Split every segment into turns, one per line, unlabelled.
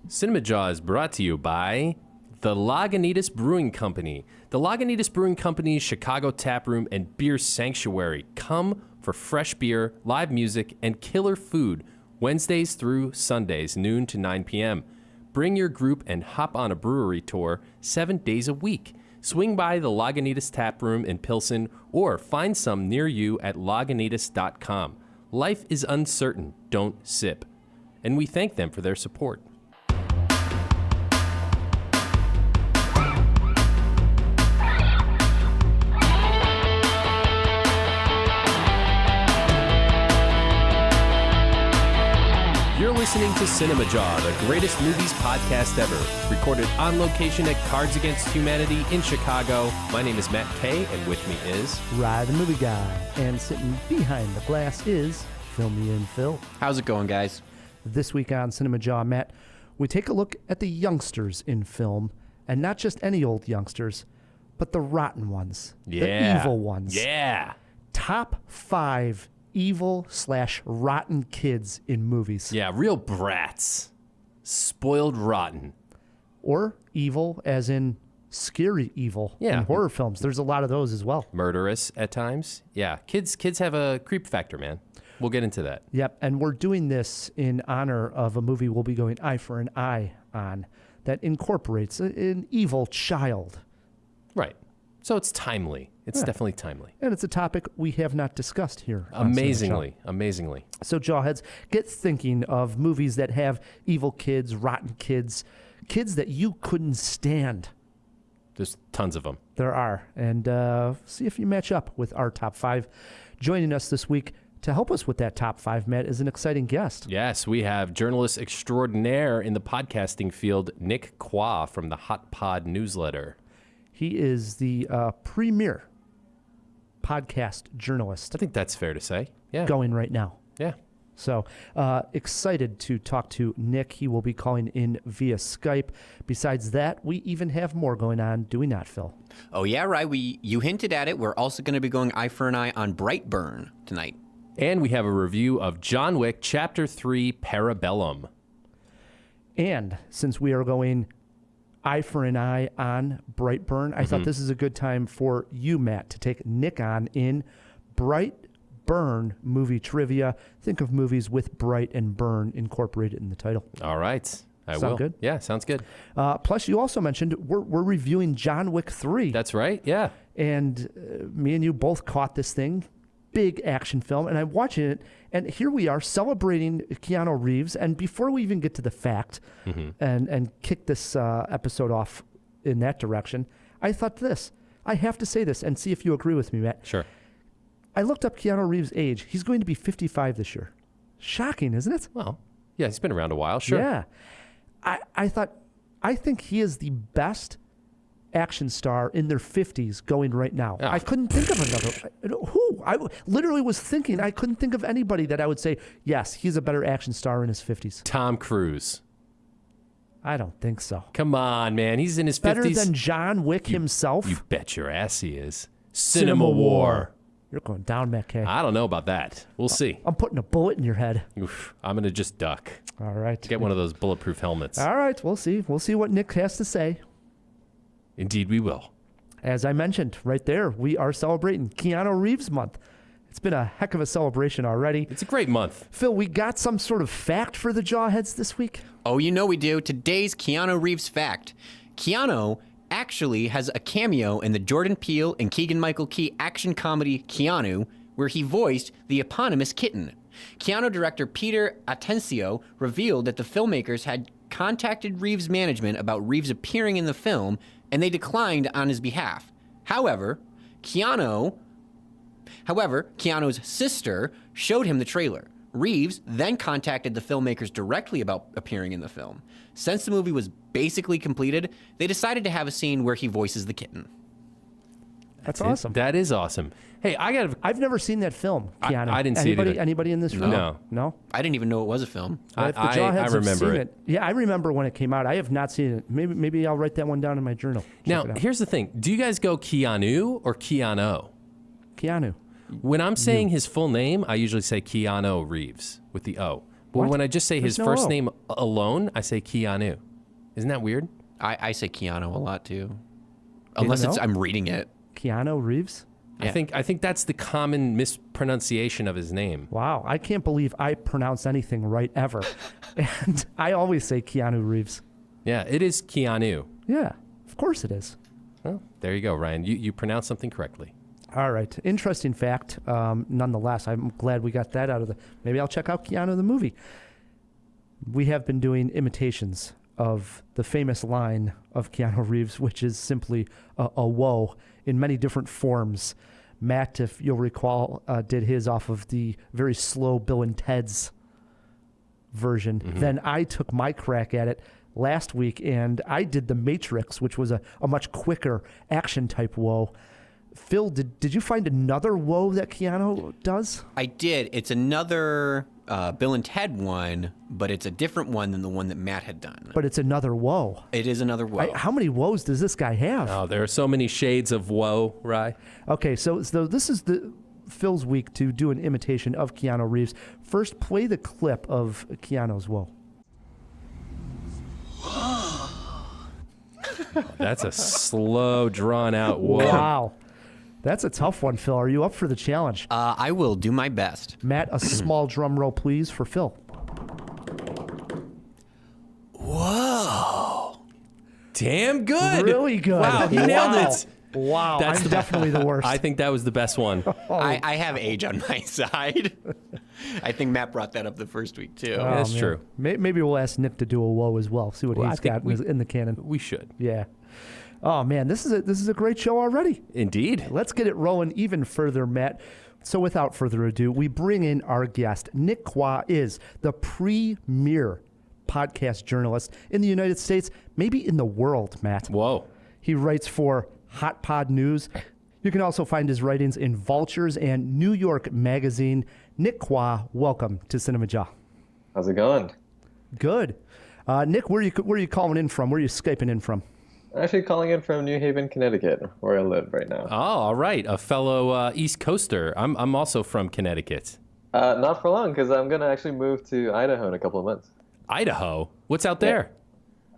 Cinemajaw is brought to you by the Lagunitas Brewing Company. The Lagunitas Brewing Company's Chicago tap room and beer sanctuary. Come for fresh beer, live music, and killer food Wednesdays through Sundays, noon to 9 p.m. Bring your group and hop on a brewery tour 7 days a week. Swing by the Lagunitas Tap Room in Pilsen or find some near you at lagunitas.com. Life is uncertain. Don't sip. And we thank them for their support. You're listening to Cinemajaw, the greatest movies podcast ever. Recorded on location at Cards Against Humanity in Chicago. My name is Matt Kay, and with me is...
Rye the Movie Guy. And sitting behind the glass is Fill Me In Phil.
How's it going, guys?
This week on Cinemajaw, Matt, we take a look at the youngsters in film. And not just any old youngsters, but the rotten ones.
Yeah.
The evil ones.
Yeah.
Top 5 evil/rotten kids in movies.
Yeah, real brats. Spoiled rotten.
Or evil as in scary evil in horror films. There's a lot of those as well.
Murderous at times. Yeah, kids have a creep factor, man. We'll get into that.
Yep, and we're doing this in honor of a movie we'll be going eye for an eye on that incorporates an evil child.
Right. So it's timely. It's definitely timely.
And it's a topic we have not discussed here.
Amazingly.
So, Jawheads, get thinking of movies that have evil kids, rotten kids, kids that you couldn't stand.
There's tons of them.
There are. And see if you match up with our top 5. Joining us this week to help us with that top 5, Matt, is an exciting guest.
Yes, we have journalist extraordinaire in the podcasting field, Nick Quah from the Hot Pod newsletter.
He is the premier podcast journalist.
I think that's fair to say. Yeah.
Going right now.
Yeah.
So excited to talk to Nick. He will be calling in via Skype. Besides that, we even have more going on, do we not, Phil?
Oh, yeah, right. You hinted at it. We're also going to be going eye for an eye on Brightburn tonight.
And we have a review of John Wick Chapter 3 Parabellum.
And since we are going eye for an eye on Brightburn, I thought this is a good time for you, Matt, to take Nick on in Brightburn movie trivia. Think of movies with bright and burn incorporated in the title.
All right. I will.
Sound good?
Yeah, sounds good.
Plus, you also mentioned we're reviewing John Wick 3.
That's right, yeah.
And me and you both caught this thing. Big action film, and I'm watching it, and here we are celebrating Keanu Reeves. And before we even get to the fact and kick this episode off in that direction, I thought this. I have to say this and see if you agree with me, Matt.
Sure.
I looked up Keanu Reeves' age. He's going to be 55 this year. Shocking, isn't it?
Well, yeah, he's been around a while, sure.
Yeah. I think he is the best action star in their 50s going right now.
Yeah.
I couldn't think of another. Who? I literally was thinking I couldn't think of anybody that I would say, yes, he's a better action star in his 50s.
Tom Cruise.
I don't think so.
Come on, man. He's in his 50s.
Better than John Wick himself?
You bet your ass he is. Cinema War.
You're going down, Matt Kay.
I don't know about that. We'll see.
I'm putting a bullet in your head.
Oof, I'm going to just duck.
All right.
Get one of those bulletproof helmets.
All right. We'll see. We'll see what Nick has to say.
Indeed we will.
As I mentioned right there, we are celebrating Keanu Reeves month. It's been a heck of a celebration already.
It's a great month.
Phil, we got some sort of fact for the Jawheads this week?
Oh, you know we do. Today's Keanu Reeves fact. Keanu actually has a cameo in the Jordan Peele and Keegan-Michael Key action comedy Keanu, where he voiced the eponymous kitten. Keanu director Peter Atencio revealed that the filmmakers had contacted Reeves' management about Reeves appearing in the film, and they declined on his behalf. However, Keanu's sister showed him the trailer. Reeves then contacted the filmmakers directly about appearing in the film. Since the movie was basically completed, they decided to have a scene where he voices the kitten.
That's awesome.
That is awesome. Hey,
I've never seen that film, Keanu.
I didn't see it either.
Anybody in this room?
No.
I didn't even know it was a film.
If the Jawheads have
remember
seen
it.
Yeah, I remember when it came out. I have not seen it. Maybe I'll write that one down in my journal.
Now, here's the thing. Do you guys go Keanu or Keanu?
Keanu.
When I'm saying his full name, I usually say Keanu Reeves with the O. Well, when I just say his
no
first
O.
name alone, I say Keanu. Isn't that weird?
I say Keanu a lot too.
Didn't
Unless
know?
I'm reading it.
Keanu Reeves?
Yeah.
I think that's the common mispronunciation of his name.
Wow, I can't believe I pronounce anything right ever. And I always say Keanu Reeves.
Yeah, it is Keanu.
Yeah, of course it is.
Well, there you go, Ryan. You pronounced something correctly.
All right, interesting fact. Nonetheless, I'm glad we got that out of the... Maybe I'll check out Keanu the movie. We have been doing imitations of the famous line of Keanu Reeves, which is simply a whoa in many different forms. Matt, if you'll recall, did his off of the very slow Bill and Ted's version. Then I took my crack at it last week, and I did The Matrix, which was a much quicker action-type whoa. Phil, did you find another whoa that Keanu does?
I did. It's another Bill and Ted one, but it's a different one than the one that Matt had done.
But it's another whoa.
It is another whoa.
How many woes does this guy have?
Oh, there are so many shades of woe, Rye.
Okay, so this is Phil's week to do an imitation of Keanu Reeves. First, play the clip of Keanu's whoa.
That's a slow, drawn-out whoa.
Wow. That's a tough one, Phil. Are you up for the challenge?
I will do my best.
Matt, a small drum roll, please, for Phil.
Whoa.
Damn good.
Really good.
Wow, he nailed
Wow.
it.
Wow, I'm definitely the worst.
I think that was the best one.
I have age on my side. I think Matt brought that up the first week, too.
Yeah, that's
man.
true.
Maybe we'll ask Nick to do a whoa as well. See what
Well,
he's
I think
got in the cannon.
We should.
Yeah. Oh man, this is a great show already.
Indeed.
Let's get it rolling even further, Matt. So without further ado, we bring in our guest. Nick Quah is the premier podcast journalist in the United States, maybe in the world, Matt.
Whoa.
He writes for Hot Pod News. You can also find his writings in Vultures and New York Magazine. Nick Quah, welcome to Cinemajaw.
How's it going?
Good. Nick, where are you calling in from? Where are you Skyping in from?
I'm actually calling in from New Haven, Connecticut, where I live right now.
Oh, all right. A fellow East Coaster. I'm also from Connecticut.
Not for long, because I'm going to actually move to Idaho in a couple of months.
Idaho? What's out there?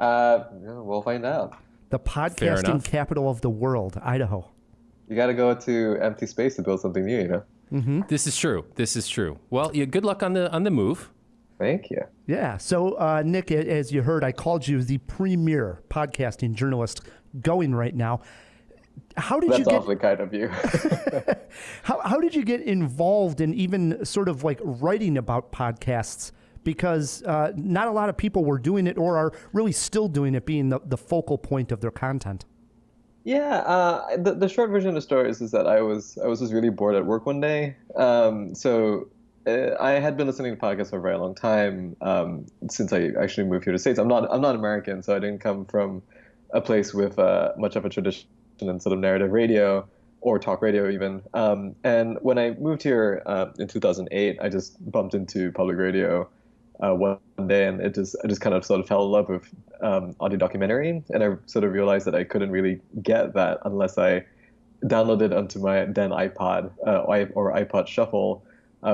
We'll find out.
The podcasting capital of the world, Idaho.
You got to go to empty space to build something new, you know?
This is true. Well, yeah, good luck on the move.
Thank you.
Yeah. So, Nick, as you heard, I called you the premier podcasting journalist going right now. How did
That's
you get
awfully kind of you.
how did you get involved in even sort of like writing about podcasts? Because not a lot of people were doing it or are really still doing it, being the focal point of their content.
Yeah, the short version of the story is that I was just really bored at work one day. So I had been listening to podcasts for a very long time since I actually moved here to the States. I'm not American, so I didn't come from a place with much of a tradition in sort of narrative radio or talk radio even. And when I moved here in 2008, I just bumped into public radio one day, and I just kind of sort of fell in love with audio documentary, and I sort of realized that I couldn't really get that unless I downloaded onto my then iPod or iPod Shuffle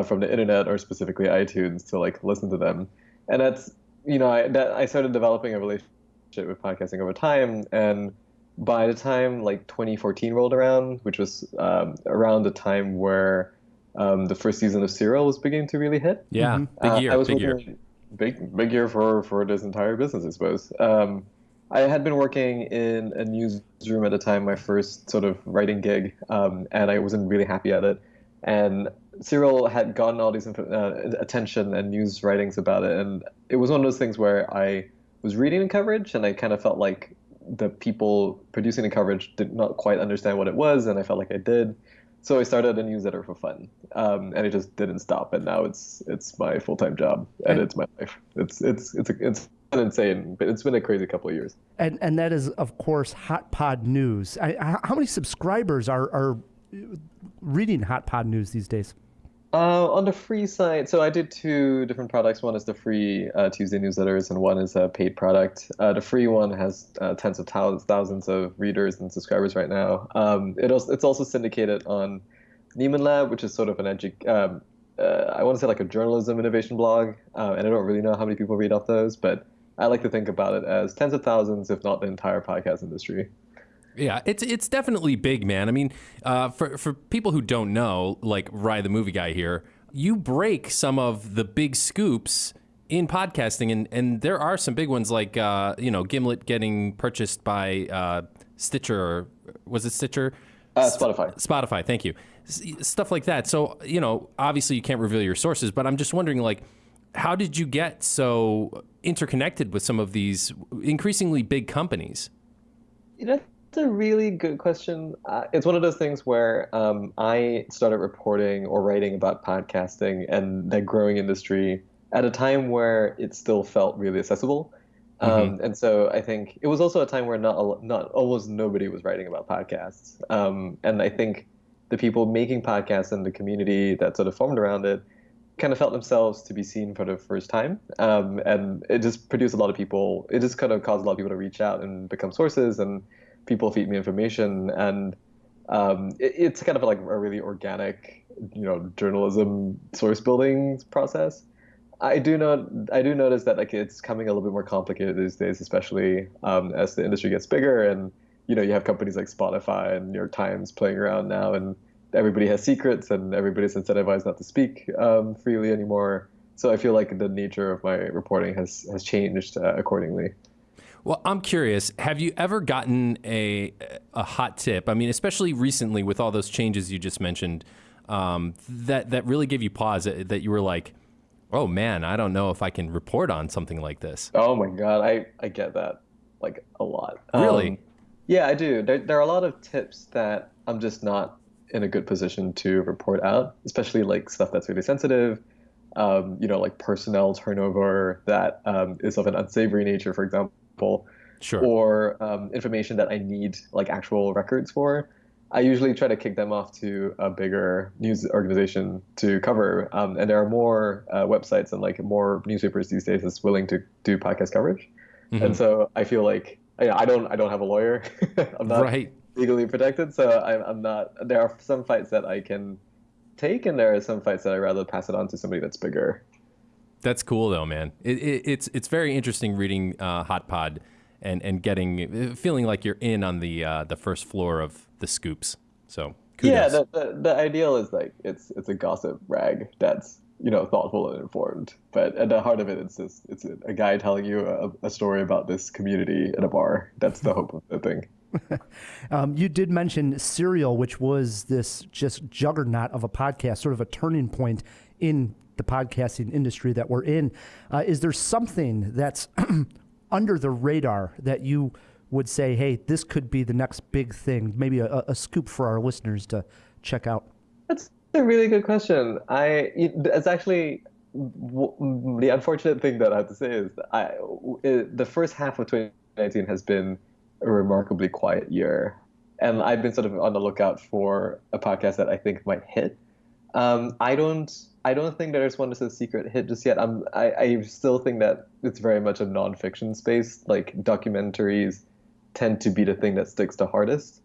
from the internet, or specifically iTunes, to like listen to them. And that's, I started developing a relationship with podcasting over time, and by the time like 2014 rolled around, which was around the time where the first season of Serial was beginning to really hit.
Yeah, big year.
Big year for this entire business, I suppose. I had been working in a newsroom at the time, my first sort of writing gig, and I wasn't really happy at it. And Serial had gotten all these attention and news writings about it, and it was one of those things where I was reading the coverage, and I kind of felt like the people producing the coverage did not quite understand what it was, and I felt like I did. So I started a newsletter for fun, and it just didn't stop. And now it's my full-time job, and it's my life. It's insane, but it's been a crazy couple of years.
And that is, of course, Hot Pod News. How many subscribers are reading Hot Pod News these days?
On the free side, so I did two different products. One is the free Tuesday newsletters, and one is a paid product. The free one has tens of thousands of readers and subscribers right now. It's also syndicated on Neiman Lab, which is sort of an I want to say like a journalism innovation blog, and I don't really know how many people read off those, but I like to think about it as tens of thousands, if not the entire podcast industry.
Yeah, it's definitely big, man. I mean, for people who don't know, like Rye the movie guy here, you break some of the big scoops in podcasting, and there are some big ones like Gimlet getting purchased by Stitcher. Or was it Stitcher?
Spotify.
Spotify, thank you. Stuff like that. So, obviously you can't reveal your sources, but I'm just wondering, like, how did you get so interconnected with some of these increasingly big companies?
It's a really good question. It's one of those things where I started reporting or writing about podcasting and the growing industry at a time where it still felt really accessible. And so I think it was also a time where not almost nobody was writing about podcasts. And I think the people making podcasts and the community that sort of formed around it kind of felt themselves to be seen for the first time. And it just produced a lot of people. It just kind of caused a lot of people to reach out and become sources, and people feed me information. And it's kind of like a really organic, journalism source building process. I do notice that like it's coming a little bit more complicated these days, especially as the industry gets bigger, and you have companies like Spotify and New York Times playing around now, and everybody has secrets and everybody's incentivized not to speak freely anymore. So I feel like the nature of my reporting has changed accordingly.
Well, I'm curious, have you ever gotten a hot tip? I mean, especially recently with all those changes you just mentioned, that really gave you pause, that you were like, oh man, I don't know if I can report on something like this.
Oh my God, I get that like a lot.
Really?
Yeah, I do. There are a lot of tips that I'm just not in a good position to report out, especially like stuff that's really sensitive, like personnel turnover that is of an unsavory nature, for example,
Sure.
or information that I need like actual records for. I usually try to kick them off to a bigger news organization to cover, and there are more websites and like more newspapers these days that's willing to do podcast coverage.
Mm-hmm.
And so I feel like I don't have a lawyer. I'm not
Right.
legally protected, so I'm not. There are some fights that I can take, and there are some fights that I'd rather pass it on to somebody that's bigger.
That's cool though, man. It's very interesting reading Hot Pod and feeling like you're in on the first floor of the scoops. So kudos.
Yeah, the ideal is like it's a gossip rag that's thoughtful and informed, but at the heart of it, it's a guy telling you a story about this community at a bar. That's the hope of the thing.
You did mention Serial, which was this just juggernaut of a podcast, sort of a turning point in the podcasting industry that we're in. Is there something that's under the radar that you would say, hey, this could be the next big thing, maybe a scoop for our listeners to check out?
That's a really good question. It's actually the unfortunate thing that I have to say is the first half of 2019 has been a remarkably quiet year, and I've been sort of on the lookout for a podcast that I think might hit. I don't think there's one that's a secret hit just yet. I still think that it's very much a nonfiction space. Like documentaries tend to be the thing that sticks the hardest.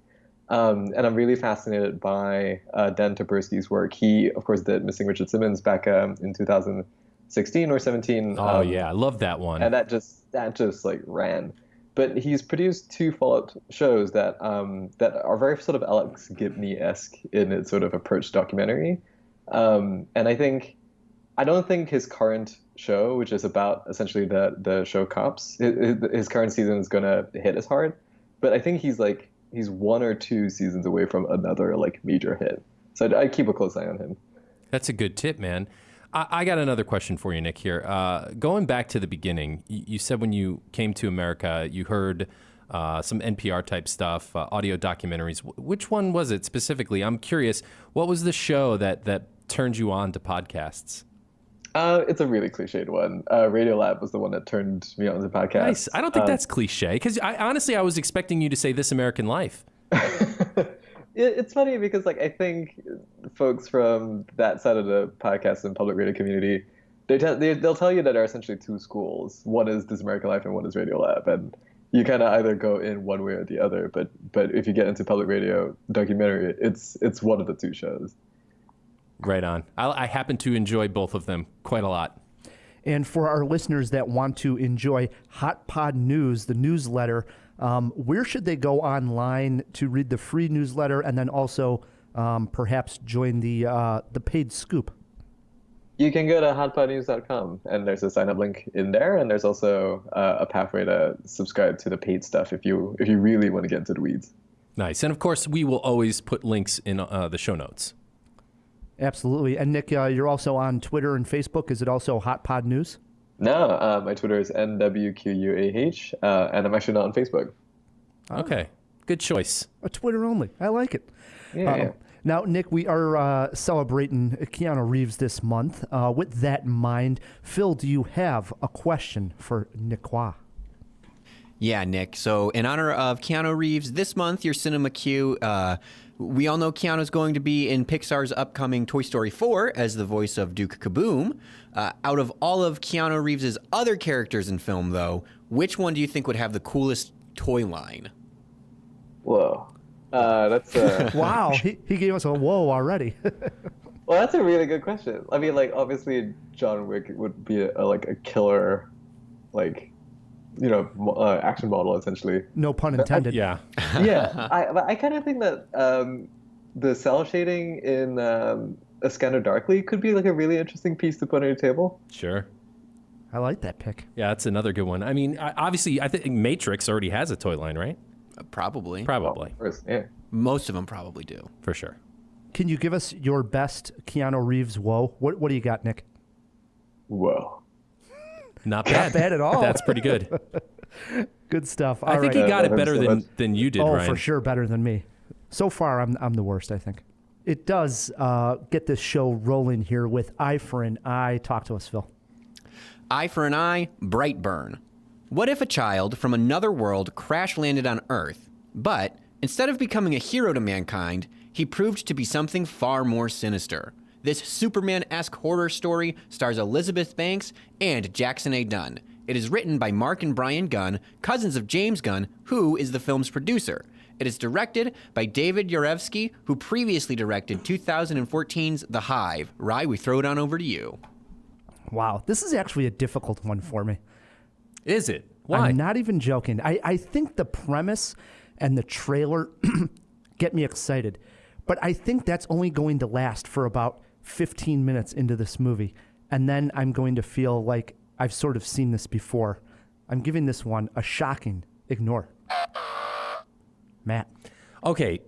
And I'm really fascinated by Dan Taberski's work. He, of course, did Missing Richard Simmons back in 2016 or 17.
Oh yeah, I love that one.
And that just like ran. But he's produced two follow-up shows that are very sort of Alex Gibney-esque in its sort of approach to documentary. And I don't think his current show, which is about essentially the show Cops, his current season is going to hit as hard. But I think he's one or two seasons away from another like major hit. So I keep a close eye on him.
That's a good tip, man. I got another question for you, Nick, here. Going back to the beginning, you said when you came to America, you heard some NPR type stuff, audio documentaries. Which one was it specifically? I'm curious. What was the show that turned you on to podcasts?
It's a really cliched one. Radiolab was the one that turned me on to podcasts.
Nice. I don't think that's cliche, because honestly, I was expecting you to say This American Life.
It's funny because like I think folks from that side of the podcast and public radio community, they'll tell you that there are essentially two schools. One is This American Life and one is Radiolab, and you kind of either go in one way or the other. But if you get into public radio documentary, it's one of the two shows.
Right on. I happen to enjoy both of them quite a lot.
And for our listeners that want to enjoy Hot Pod News, the newsletter, where should they go online to read the free newsletter and then also perhaps join the paid scoop?
You can go to hotpodnews.com, and there's a sign-up link in there, and there's also a pathway to subscribe to the paid stuff if you really want to get into the weeds.
Nice. And of course, we will always put links in the show notes.
Absolutely. And Nick, you're also on Twitter and Facebook. Is it also Hot Pod News?
No, my Twitter is NWQUAH, and I'm actually not on Facebook.
Okay. Good choice.
A Twitter only. I like it.
Yeah.
Now, Nick, we are celebrating Keanu Reeves this month. With that in mind, Phil, do you have a question for Nick Quah?
Yeah, Nick. So in honor of Keanu Reeves, this month, your Cinema Q, we all know Keanu's going to be in Pixar's upcoming Toy Story 4 as the voice of Duke Kaboom. Out of all of Keanu Reeves' other characters in film, though, which one do you think would have the coolest toy line?
Whoa. That's
Wow, he gave us a whoa already.
well, that's a really good question. I mean, like, obviously, John Wick would be a killer, action model, essentially.
No pun intended.
Yeah.
Yeah, I kind of think that the cell shading in A Scanner Darkly could be like a really interesting piece to put on your table.
Sure.
I like that pick.
Yeah, that's another good one. I mean, obviously, I think Matrix already has a toy line, right?
Probably.
Probably.
Of course, yeah.
Most of them probably do.
For sure.
Can you give us your best Keanu Reeves whoa? What do you got, Nick?
Whoa.
Not bad.
Not bad at all.
That's pretty good.
Good stuff.
I think
right.
he got it
Thanks
better
so much.
than you did,
Oh,
Ryan.
for sure, better than me. So far, I'm the worst, I think. It does get this show rolling here with Eye for an Eye. Talk to us, Phil.
Eye for an eye, Brightburn. What if a child from another world crash landed on Earth, but instead of becoming a hero to mankind, he proved to be something far more sinister? This Superman-esque horror story stars Elizabeth Banks and Jackson A. Dunn. It is written by Mark and Brian Gunn, cousins of James Gunn, who is the film's producer. It is directed by David Yarevsky, who previously directed 2014's The Hive. Rye, we throw it on over to you.
Wow, this is actually a difficult one for me.
Is it? Why?
I'm not even joking. I think the premise and the trailer get me excited, but I think that's only going to last for about 15 minutes into this movie, and then I'm going to feel like I've sort of seen this before. I'm giving this one a shocking ignore. Matt.
Okay.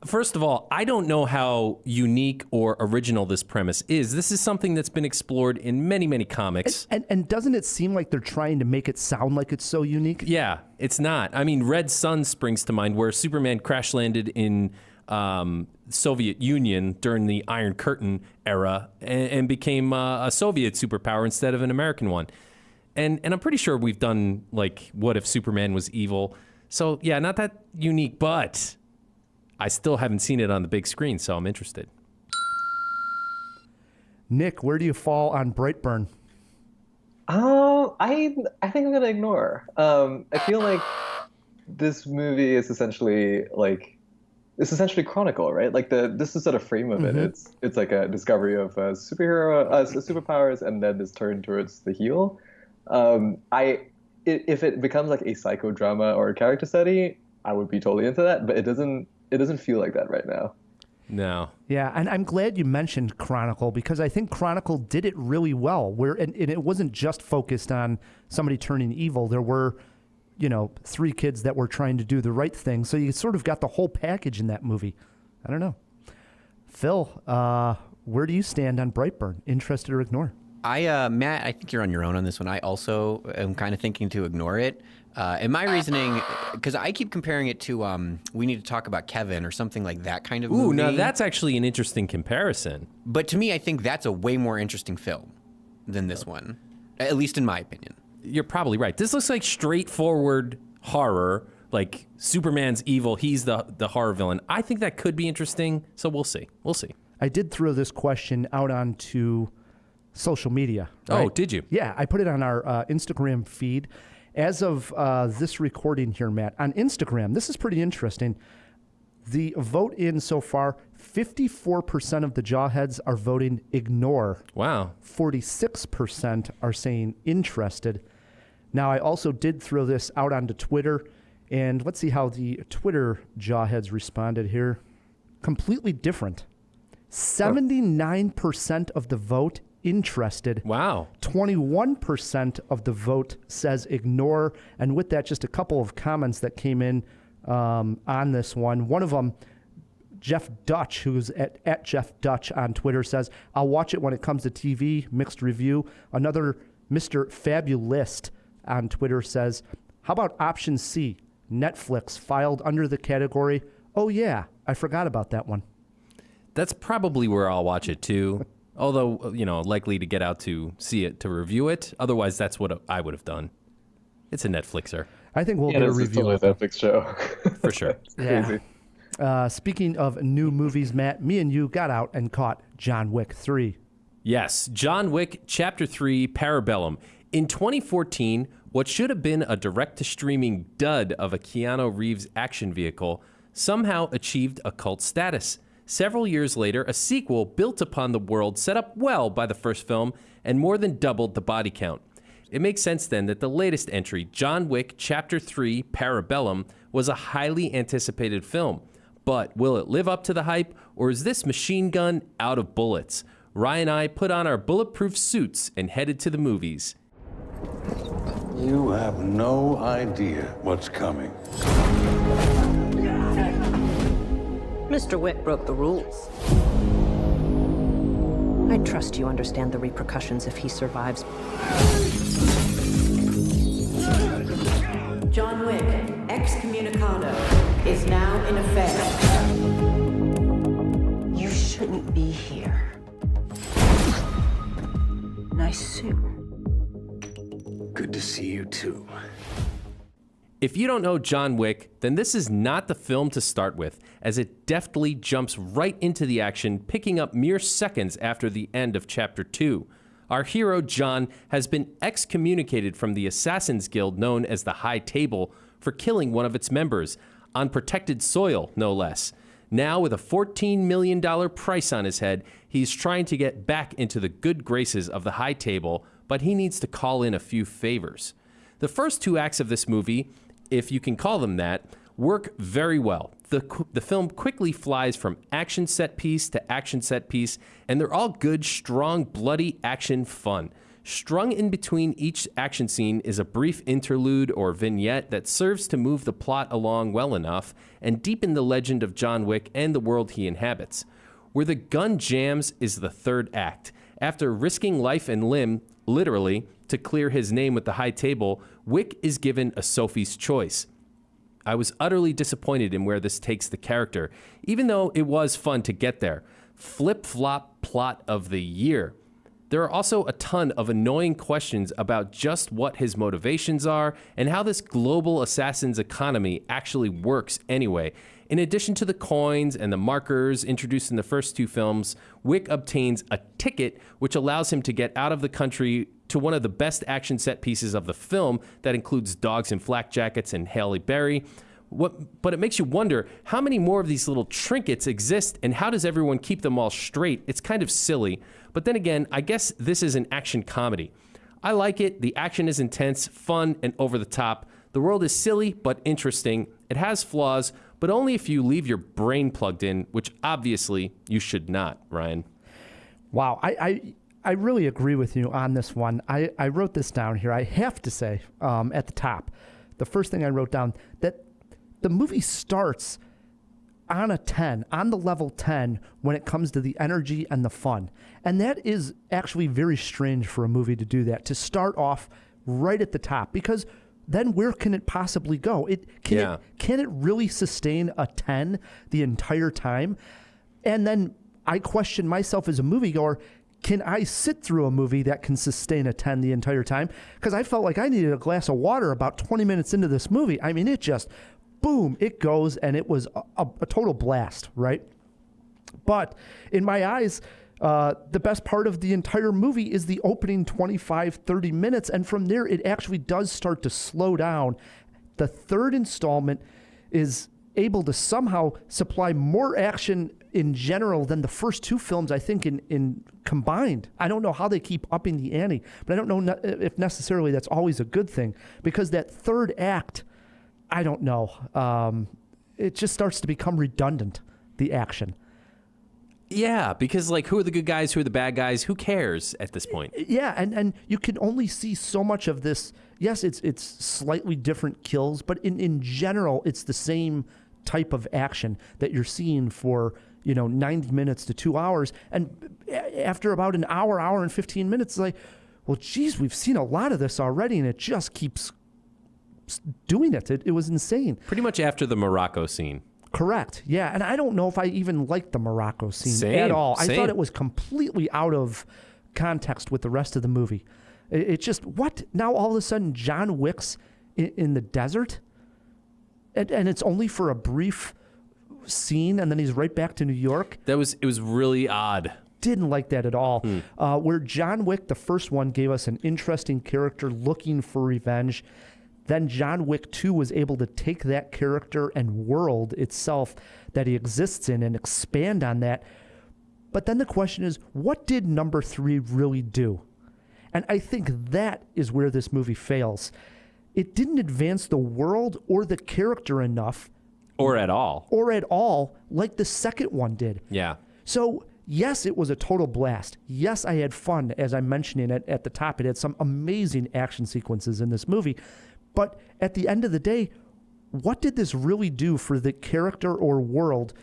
First of all, I don't know how unique or original this premise is. This is something that's been explored in many, many comics.
And doesn't it seem like they're trying to make it sound like it's so unique?
Yeah, it's not. I mean, Red Sun springs to mind, where Superman crash landed in Soviet Union during the Iron Curtain era and became a Soviet superpower instead of an American one. And I'm pretty sure we've done, like, what if Superman was evil? So, yeah, not that unique, but I still haven't seen it on the big screen, so I'm interested.
Nick, where do you fall on Brightburn?
I think I'm gonna ignore. I feel like this movie is essentially Chronicle, right? Like this is sort of frame of it. It's like a discovery of superpowers, and then this turn towards the heel. If it becomes like a psychodrama or a character study, I would be totally into that. But it doesn't feel like that right now.
No.
Yeah, and I'm glad you mentioned Chronicle, because I think Chronicle did it really well. And it wasn't just focused on somebody turning evil. There were, 3 kids that were trying to do the right thing. So you sort of got the whole package in that movie. I don't know. Phil, where do you stand on Brightburn? Interested or ignore?
Matt, I think you're on your own on this one. I also am kind of thinking to ignore it. And my reasoning, because I keep comparing it to We Need to Talk About Kevin or something like that kind of movie.
Ooh, now that's actually an interesting comparison.
But to me, I think that's a way more interesting film than this one, at least in my opinion.
You're probably right. This looks like straightforward horror, like Superman's evil, he's the horror villain. I think that could be interesting, so we'll see. We'll see.
I did throw this question out onto social media. Right?
Oh, did you?
Yeah, I put it on our Instagram feed. As of this recording here, Matt, on Instagram, this is pretty interesting. The vote in so far, 54% of the jawheads are voting ignore.
Wow.
46% are saying interested. Now, I also did throw this out onto Twitter, and let's see how the Twitter jawheads responded here. Completely different. 79% of the vote interested.
Wow.
21% of the vote says ignore. And with that, just a couple of comments that came in on this one. One of them, Jeff Dutch, who's at Jeff Dutch on Twitter, says, I'll watch it when it comes to TV, mixed review. Another Mr. Fabulist on Twitter says, how about option C, Netflix filed under the category, oh yeah, I forgot about that one.
That's probably where I'll watch it too. Although, likely to get out to see it, to review it. Otherwise, that's what I would have done. It's a Netflixer.
I think we'll get a review.
It's totally a Netflix show.
For sure.
Yeah. Crazy. Speaking of new movies, Matt, me and you got out and caught John Wick 3.
Yes, John Wick Chapter 3, Parabellum. In 2014, what should have been a direct-to-streaming dud of a Keanu Reeves action vehicle somehow achieved a cult status. Several years later, a sequel built upon the world set up well by the first film and more than doubled the body count. It makes sense then that the latest entry, John Wick Chapter 3, Parabellum, was a highly anticipated film. But will it live up to the hype, or is this machine gun out of bullets? Ryan and I put on our bulletproof suits and headed to the movies.
You have no idea what's coming.
Mr. Wick broke the rules. I trust you understand the repercussions if he survives. John Wick, excommunicado, is now in effect. You shouldn't be here. Nice suit.
Good to see you too.
If you don't know John Wick, then this is not the film to start with, as it deftly jumps right into the action, picking up mere seconds after the end of Chapter 2. Our hero, John, has been excommunicated from the Assassin's Guild known as the High Table for killing one of its members, on protected soil, no less. Now, with a $14 million price on his head, he's trying to get back into the good graces of the High Table, but he needs to call in a few favors. The first two acts of this movie, if you can call them that, work very well. The film quickly flies from action set piece to action set piece, and they're all good, strong, bloody action fun. Strung in between each action scene is a brief interlude or vignette that serves to move the plot along well enough and deepen the legend of John Wick and the world he inhabits. Where the gun jams is the third act. After risking life and limb, literally, to clear his name with the High Table, Wick is given a Sophie's choice. I was utterly disappointed in where this takes the character, even though it was fun to get there. Flip-flop plot of the year. There are also a ton of annoying questions about just what his motivations are and how this global assassin's economy actually works anyway. In addition to the coins and the markers introduced in the first two films, Wick obtains a ticket which allows him to get out of the country to one of the best action set pieces of the film that includes dogs in flak jackets and Halle Berry. But it makes you wonder, how many more of these little trinkets exist and how does everyone keep them all straight? It's kind of silly. But then again, I guess this is an action comedy. I like it. The action is intense, fun, and over the top. The world is silly but interesting. It has flaws, but only if you leave your brain plugged in, which obviously you should not, Ryan.
Wow, I really agree with you on this one. I wrote this down here. I have to say, at the top, the first thing I wrote down, that the movie starts on a 10, on the level 10, when it comes to the energy and the fun. And that is actually very strange for a movie to do that, to start off right at the top, because then where can it possibly go? Can it really sustain a 10 the entire time? And then I question myself as a moviegoer, can I sit through a movie that can sustain a 10 the entire time? Because I felt like I needed a glass of water about 20 minutes into this movie. I mean, it just, boom, it goes, and it was a total blast, right? But in my eyes, the best part of the entire movie is the opening 25, 30 minutes, and from there, it actually does start to slow down. The third installment is able to somehow supply more action in general than the first two films, I think, in combined. I don't know how they keep upping the ante, but I don't know if necessarily that's always a good thing, because that third act, I don't know. It just starts to become redundant, the action.
Yeah, because like, who are the good guys? Who are the bad guys? Who cares at this point?
Yeah, and you can only see so much of this. Yes, it's slightly different kills, but in general, it's the same type of action that you're seeing for 90 minutes to 2 hours. And after about an hour and 15 minutes, it's like, well, geez, we've seen a lot of this already, and it just keeps doing it. It was insane.
Pretty much after the Morocco scene.
Correct. Yeah, and I don't know if I even liked the Morocco scene
Same,
at all. I
same.
thought it was completely out of context with the rest of the movie. It just, what? Now all of a sudden John Wick's in the desert? And it's only for a brief scene, and then he's right back to New York?
It was really odd.
Didn't like that at all. Where John Wick, the first one, gave us an interesting character looking for revenge. Then John Wick 2 was able to take that character and world itself that he exists in and expand on that. But then the question is, what did number 3 really do? And I think that is where this movie fails. It didn't advance the world or the character enough.
Or at all.
Like the second one did.
Yeah.
So, yes, it was a total blast. Yes, I had fun, as I'm mentioning at the top. It had some amazing action sequences in this movie. But at the end of the day, what did this really do for the character or world,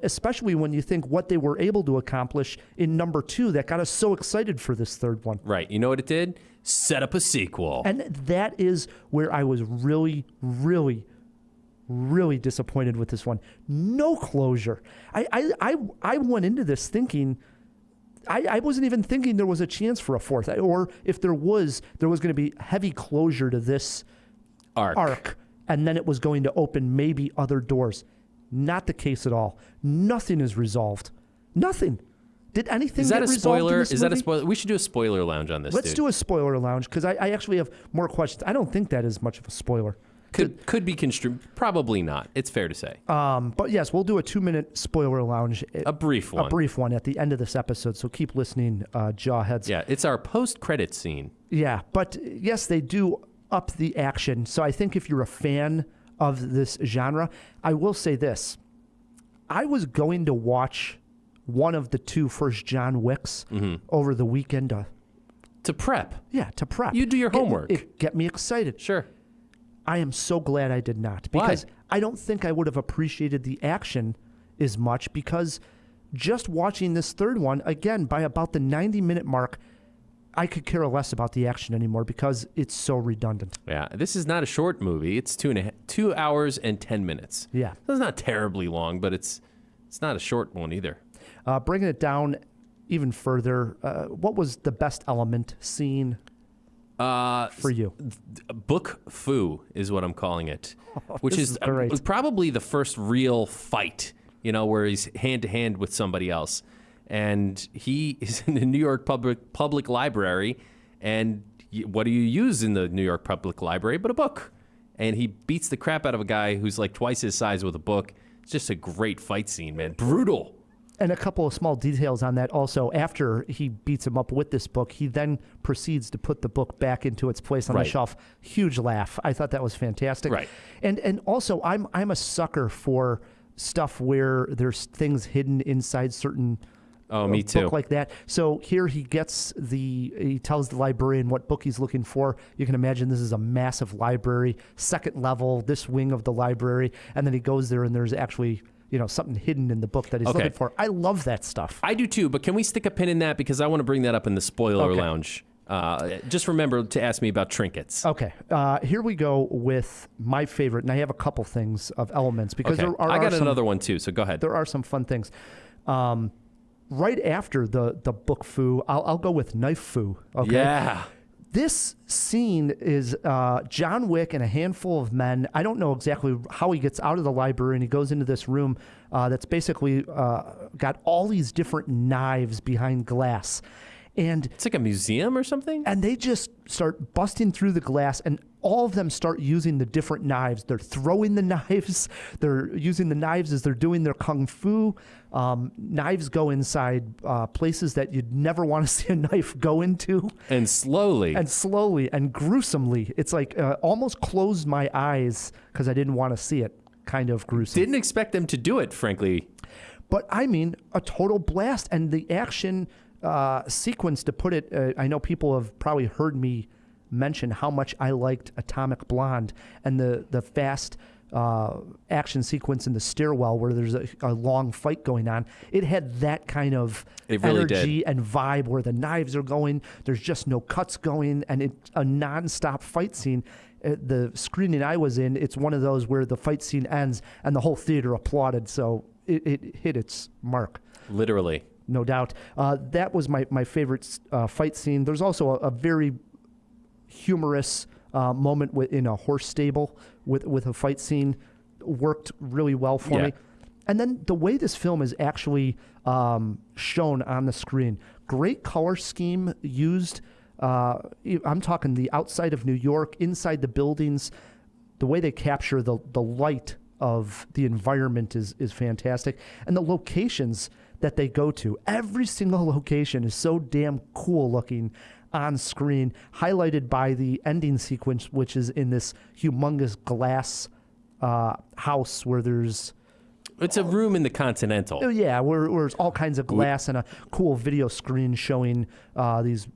especially when you think what they were able to accomplish in number 2 that got us so excited for this third one?
Right. You know what it did? Set up a sequel.
And that is where I was really, really, really disappointed with this one. No closure. I went into this thinking... I wasn't even thinking there was a chance for a fourth, or if there was going to be heavy closure to this arc, and then it was going to open maybe other doors. Not the case at all. Nothing is resolved. Nothing. Did anything get resolved in this movie?
Is that a spoiler? We should do a spoiler lounge on this.
Let's do a spoiler lounge, because I actually have more questions. I don't think that is much of a spoiler.
Could be construed. Probably not. It's fair to say.
But yes, we'll do a 2-minute spoiler lounge.
A brief one.
A brief one at the end of this episode. So keep listening, jawheads.
Yeah, it's our post-credit scene.
Yeah, but yes, they do up the action. So I think if you're a fan of this genre, I will say this. I was going to watch one of the 2 first John Wicks over the weekend.
To prep.
Yeah, to prep.
You do your homework.
Get me excited.
Sure.
I am so glad I did not, because I don't think I would have appreciated the action as much, because just watching this third one, again, by about the 90-minute mark, I could care less about the action anymore because it's so redundant.
Yeah, this is not a short movie. It's 2 hours and 10 minutes.
Yeah.
So it's not terribly long, but it's not a short one either.
Bringing it down even further, what was the best element scene for you?
Book Fu is what I'm calling it, which is
great.
Probably the first real fight, where he's hand-to-hand with somebody else. And he is in the New York Public Library, and what do you use in the New York Public Library but a book? And he beats the crap out of a guy who's like twice his size with a book. It's just a great fight scene, man. Brutal.
And a couple of small details on that also. After he beats him up with this book, he then proceeds to put the book back into its place on the shelf. Huge laugh. I thought that was fantastic.
Right.
And also, I'm a sucker for stuff where there's things hidden inside certain...
Oh, me too.
Book like that. So here he tells the librarian what book he's looking for. You can imagine this is a massive library, second level, this wing of the library, and then he goes there and there's actually something hidden in the book that he's looking for. I love that stuff.
I do too, but can we stick a pin in that, because I want to bring that up in the spoiler lounge. Just remember to ask me about trinkets.
Okay. Here we go with my favorite, and I have a couple things of elements because
Okay.
there are
I got
some,
another one too, so go ahead.
There are some fun things. Right after the book Fu, I'll go with knife Fu. Okay.
Yeah.
This scene is John Wick and a handful of men. I don't know exactly how he gets out of the library, and he goes into this room that's basically got all these different knives behind glass. And
it's like a museum or something?
And they just start busting through the glass, and all of them start using the different knives. They're throwing the knives. They're using the knives as they're doing their kung fu. Knives go inside places that you'd never want to see a knife go into.
And slowly
And gruesomely. It's like almost closed my eyes because I didn't want to see it. Kind of gruesome.
Didn't expect them to do it, frankly.
But I mean, a total blast. And the action sequence, to put it, I know people have probably heard me mention how much I liked Atomic Blonde and the fast action sequence in the stairwell where there's a long fight going on. It had that kind of energy and vibe where the knives are going. There's just no cuts going, and it's a nonstop fight scene. The screening I was in, it's one of those where the fight scene ends and the whole theater applauded. So it hit its mark.
Literally.
No doubt. That was my favorite fight scene. There's also a very humorous moment in a horse stable with a fight scene. Worked really well for me. And then the way this film is actually shown on the screen, great color scheme used. I'm talking the outside of New York, inside the buildings. The way they capture the light of the environment is fantastic. And the locations that they go to, every single location is so damn cool looking on screen, highlighted by the ending sequence, which is in this humongous glass house where there's...
It's a room in the Continental.
Yeah, where there's all kinds of glass and a cool video screen showing these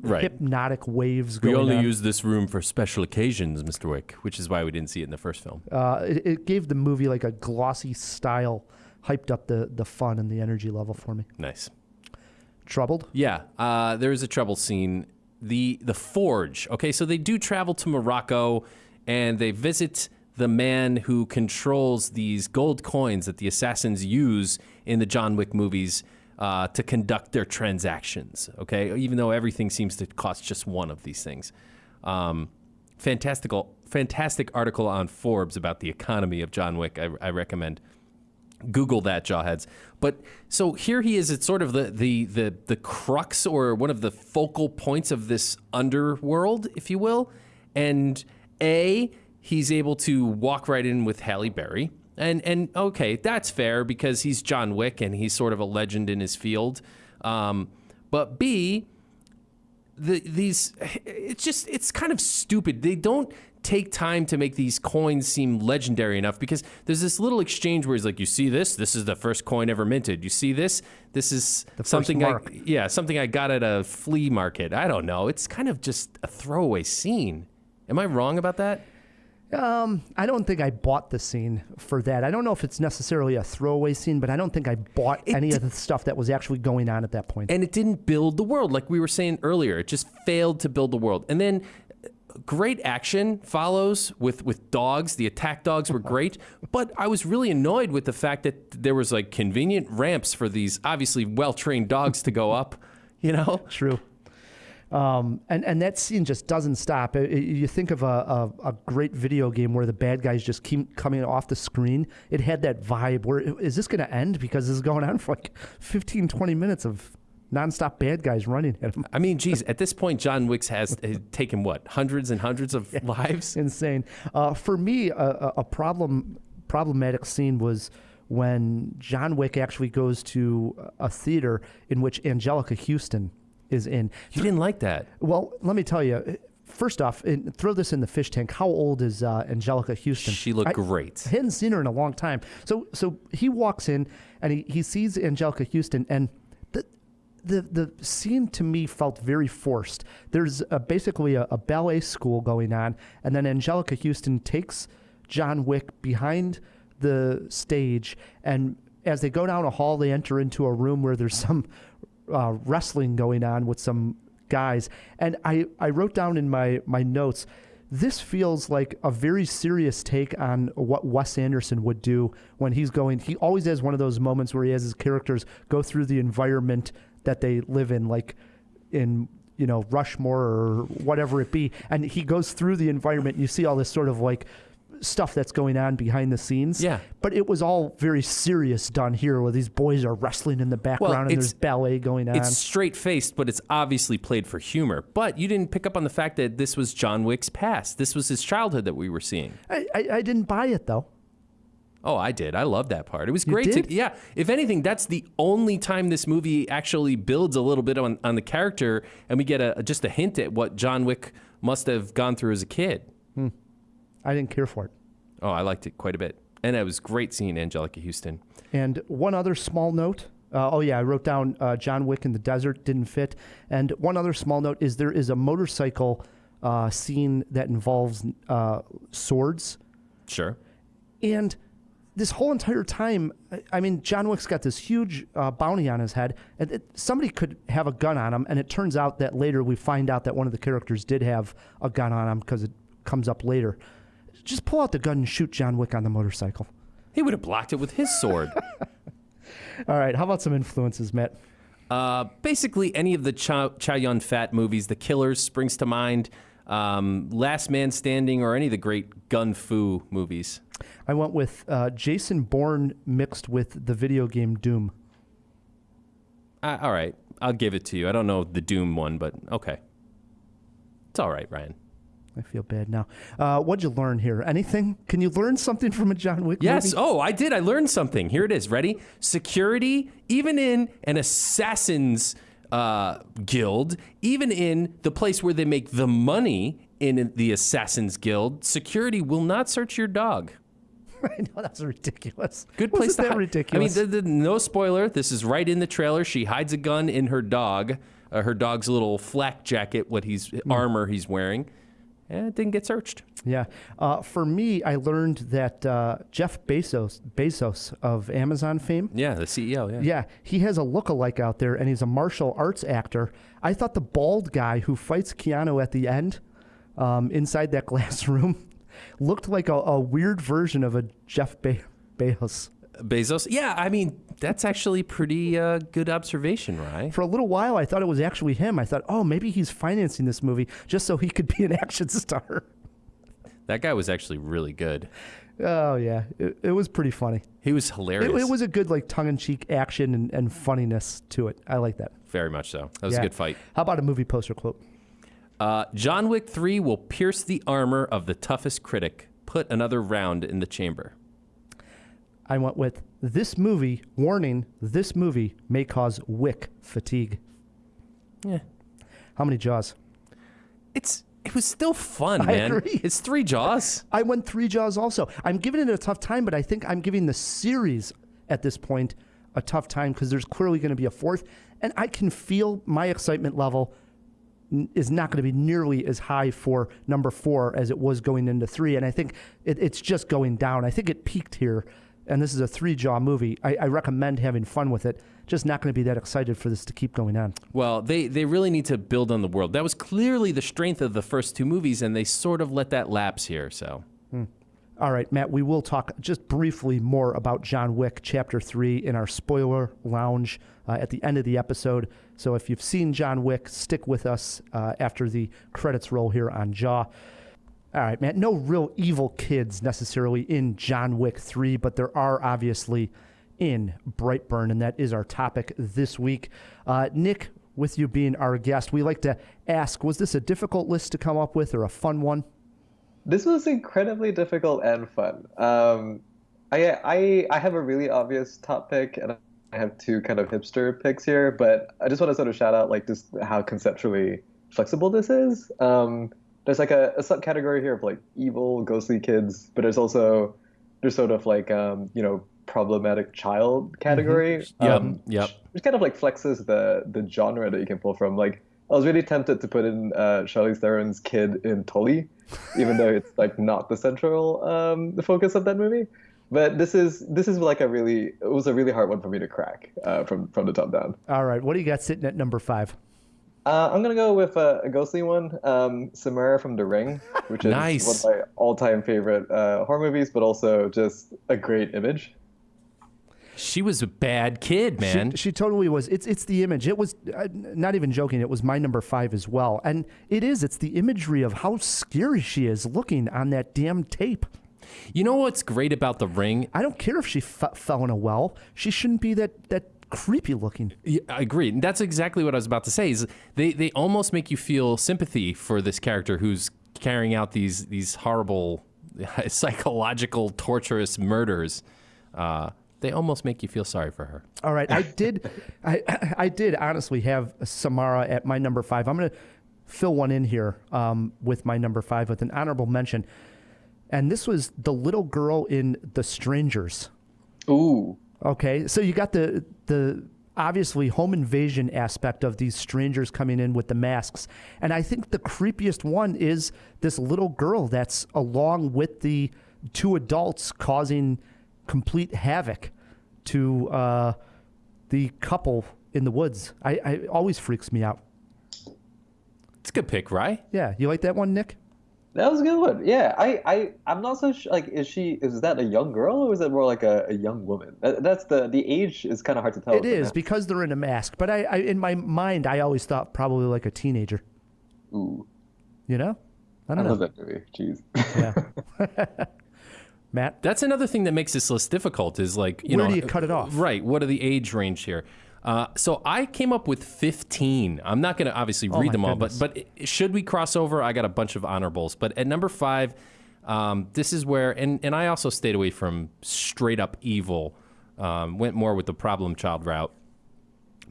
hypnotic waves going on.
We only use this room for special occasions, Mr. Wick, which is why we didn't see it in the first film.
It gave the movie like a glossy style, hyped up the fun and the energy level for me.
Nice.
Troubled?
Yeah, there is a trouble scene. The Forge. Okay, so they do travel to Morocco, and they visit the man who controls these gold coins that the assassins use in the John Wick movies to conduct their transactions. Okay, even though everything seems to cost just one of these things. Fantastic article on Forbes about the economy of John Wick. I recommend. Google that, Jawheads. But so here he is. It's sort of the crux or one of the focal points of this underworld, if you will. And he's able to walk right in with Halle Berry. And okay, that's fair because he's John Wick and he's sort of a legend in his field. But B, it's kind of stupid. They don't take time to make these coins seem legendary enough because there's this little exchange where he's like, you see this is the first coin ever minted. You see this is something something I got at a flea market. I don't know. It's kind of just a throwaway scene. Am I wrong about that?
I don't think I bought the scene for that. I don't know if it's necessarily a throwaway scene, but I don't think I bought any of the stuff that was actually going on at that point.
And it didn't build the world like we were saying earlier. It just failed to build the world. And then great action follows with dogs. The attack dogs were great, but I was really annoyed with the fact that there was like convenient ramps for these obviously well-trained dogs to go up, you know?
True. And that scene just doesn't stop. You think of a great video game where the bad guys just keep coming off the screen. It had that vibe where, is this going to end? Because this is going on for like 15, 20 minutes of nonstop bad guys running at him.
I mean, geez, at this point, John Wick has taken, what, hundreds and hundreds of lives?
Insane. For me, a problematic scene was when John Wick actually goes to a theater in which Angelica Houston is in.
You didn't like that?
Well, let me tell you. First off, throw this in the fish tank. How old is Angelica Houston?
She looked great.
I hadn't seen her in a long time. So he walks in and he sees Angelica Houston, and the scene to me felt very forced. There's basically a ballet school going on, and then Angelica Houston takes John Wick behind the stage, and as they go down a hall, they enter into a room where there's some wrestling going on with some guys. And I wrote down in my notes, this feels like a very serious take on what Wes Anderson would do when he's going. He always has one of those moments where he has his characters go through the environment that they live in, like in, Rushmore or whatever it be. And he goes through the environment and you see all this sort of like stuff that's going on behind the scenes.
Yeah.
But it was all very serious done here, where these boys are wrestling in the background and there's ballet going on.
It's straight-faced, but it's obviously played for humor. But you didn't pick up on the fact that this was John Wick's past. This was his childhood that we were seeing.
I didn't buy it, though.
Oh, I did. I loved that part. It was
You
great.
did?
Yeah. If anything, that's the only time this movie actually builds a little bit on the character, and we get just a hint at what John Wick must have gone through as a kid.
I didn't care for it.
Oh, I liked it quite a bit. And it was great seeing Angelica Houston.
And one other small note. I wrote down John Wick in the desert didn't fit. And one other small note is there is a motorcycle scene that involves swords.
Sure.
And this whole entire time, I mean, John Wick's got this huge bounty on his head. And somebody could have a gun on him. And it turns out that later we find out that one of the characters did have a gun on him because it comes up later. Just pull out the gun and shoot John Wick on the motorcycle.
He would have blocked it with his sword.
All right, how about some influences, Matt?
Basically, any of the Chow Yun-Fat movies, The Killers springs to mind, Last Man Standing, or any of the great gun fu movies.
I went with Jason Bourne mixed with the video game Doom.
All right, I'll give it to you. I don't know the Doom one, but okay. It's all right, Ryan.
I feel bad now. What'd you learn here? Anything? Can you learn something from a John Wick
Yes.
movie?
Oh, I did. I learned something. Here it is. Ready? Security, even in an assassin's guild, even in the place where they make the money in the assassin's guild, security will not search your dog.
I know, that's ridiculous.
Good place
Wasn't
to
that
hide.
ridiculous?
I mean, no spoiler. This is right in the trailer. She hides a gun in her dog's little flak jacket, armor he's wearing. And it didn't get searched.
Yeah. For me, I learned that Jeff Bezos of Amazon fame.
Yeah, the CEO, yeah.
Yeah, he has a lookalike out there, and he's a martial arts actor. I thought the bald guy who fights Keanu at the end inside that glass room looked like a weird version of a Jeff Bezos.
Bezos? Yeah, I mean, that's actually pretty good observation, right?
For a little while, I thought it was actually him. I thought, oh, maybe he's financing this movie just so he could be an action star.
That guy was actually really good.
Oh, yeah. It was pretty funny.
He was hilarious.
It was a good, like, tongue-in-cheek action and funniness to it. I like that.
Very much so. That was a good fight.
How about a movie poster quote?
John Wick 3 will pierce the armor of the toughest critic. Put another round in the chamber.
I went with this movie, warning, this movie may cause Wick fatigue.
Yeah.
How many Jaws?
It was still fun,
I
man.
agree.
It's 3 Jaws.
I went 3 Jaws also. I'm giving it a tough time, but I think I'm giving the series at this point a tough time because there's clearly going to be a 4th. And I can feel my excitement level is not going to be nearly as high for number 4 as it was going into 3. And I think it's just going down. I think it peaked here. And this is a 3-Jaw movie. I recommend having fun with it. Just not going to be that excited for this to keep going on.
Well, they really need to build on the world. That was clearly the strength of the first 2 movies, and they sort of let that lapse here, so.
All right, Matt, we will talk just briefly more about John Wick Chapter 3 in our spoiler lounge at the end of the episode. So if you've seen John Wick, stick with us after the credits roll here on Jaw. All right, Matt, no real evil kids necessarily in John Wick 3, but there are obviously in Brightburn, and that is our topic this week. Nick, with you being our guest, we like to ask, was this a difficult list to come up with or a fun one?
This was incredibly difficult and fun. I have a really obvious top pick, and I have 2 kind of hipster picks here, but I just want to sort of shout out like just how conceptually flexible this is. There's like a subcategory here of like evil, ghostly kids, but there's sort of like problematic child category.
Yep.
Which kind of like flexes the genre that you can pull from. Like I was really tempted to put in Charlize Theron's kid in Tully, even though it's like not the central the focus of that movie. But this is like it was a really hard one for me to crack from the top down.
All right, what do you got sitting at number 5?
I'm going to go with a ghostly one, Samara from The Ring, which is
Nice.
one of my all-time favorite horror movies, but also just a great image.
She was a bad kid, man.
She totally was. It's the image. It was, not even joking, it was my number 5 as well. And it's the imagery of how scary she is looking on that damn tape.
You know what's great about The Ring?
I don't care if she fell in a well. She shouldn't be that creepy looking.
Yeah, I agree. And that's exactly what I was about to say. Is they almost make you feel sympathy for this character who's carrying out these horrible psychological torturous murders. They almost make you feel sorry for her.
All right, I did honestly have Samara at my number 5. I'm going to fill one in here with my number 5 with an honorable mention. And this was the little girl in The Strangers.
Ooh.
Okay, so you got the obviously home invasion aspect of these strangers coming in with the masks. And I think the creepiest one is this little girl that's along with the 2 adults causing complete havoc to the couple in the woods. I always freaks me out.
It's a good pick, right?
Yeah, you like that one, Nick?
That was a good one. Yeah, I'm not so sure. Like, is that a young girl or is it more like a young woman? That's the age is kind of hard to tell.
It is because they're in a mask. But I in my mind, I always thought probably like a teenager.
Ooh.
You know? I don't
I
know.
love that movie. Jeez.
Yeah. Matt?
That's another thing that makes this list difficult is like,
Where do you cut it off?
Right. What are the age range here? So I came up with 15. I'm not going to obviously read them all, but should we cross over? I got a bunch of honorables. But at number 5, this is where, and I also stayed away from straight up evil, went more with the problem child route.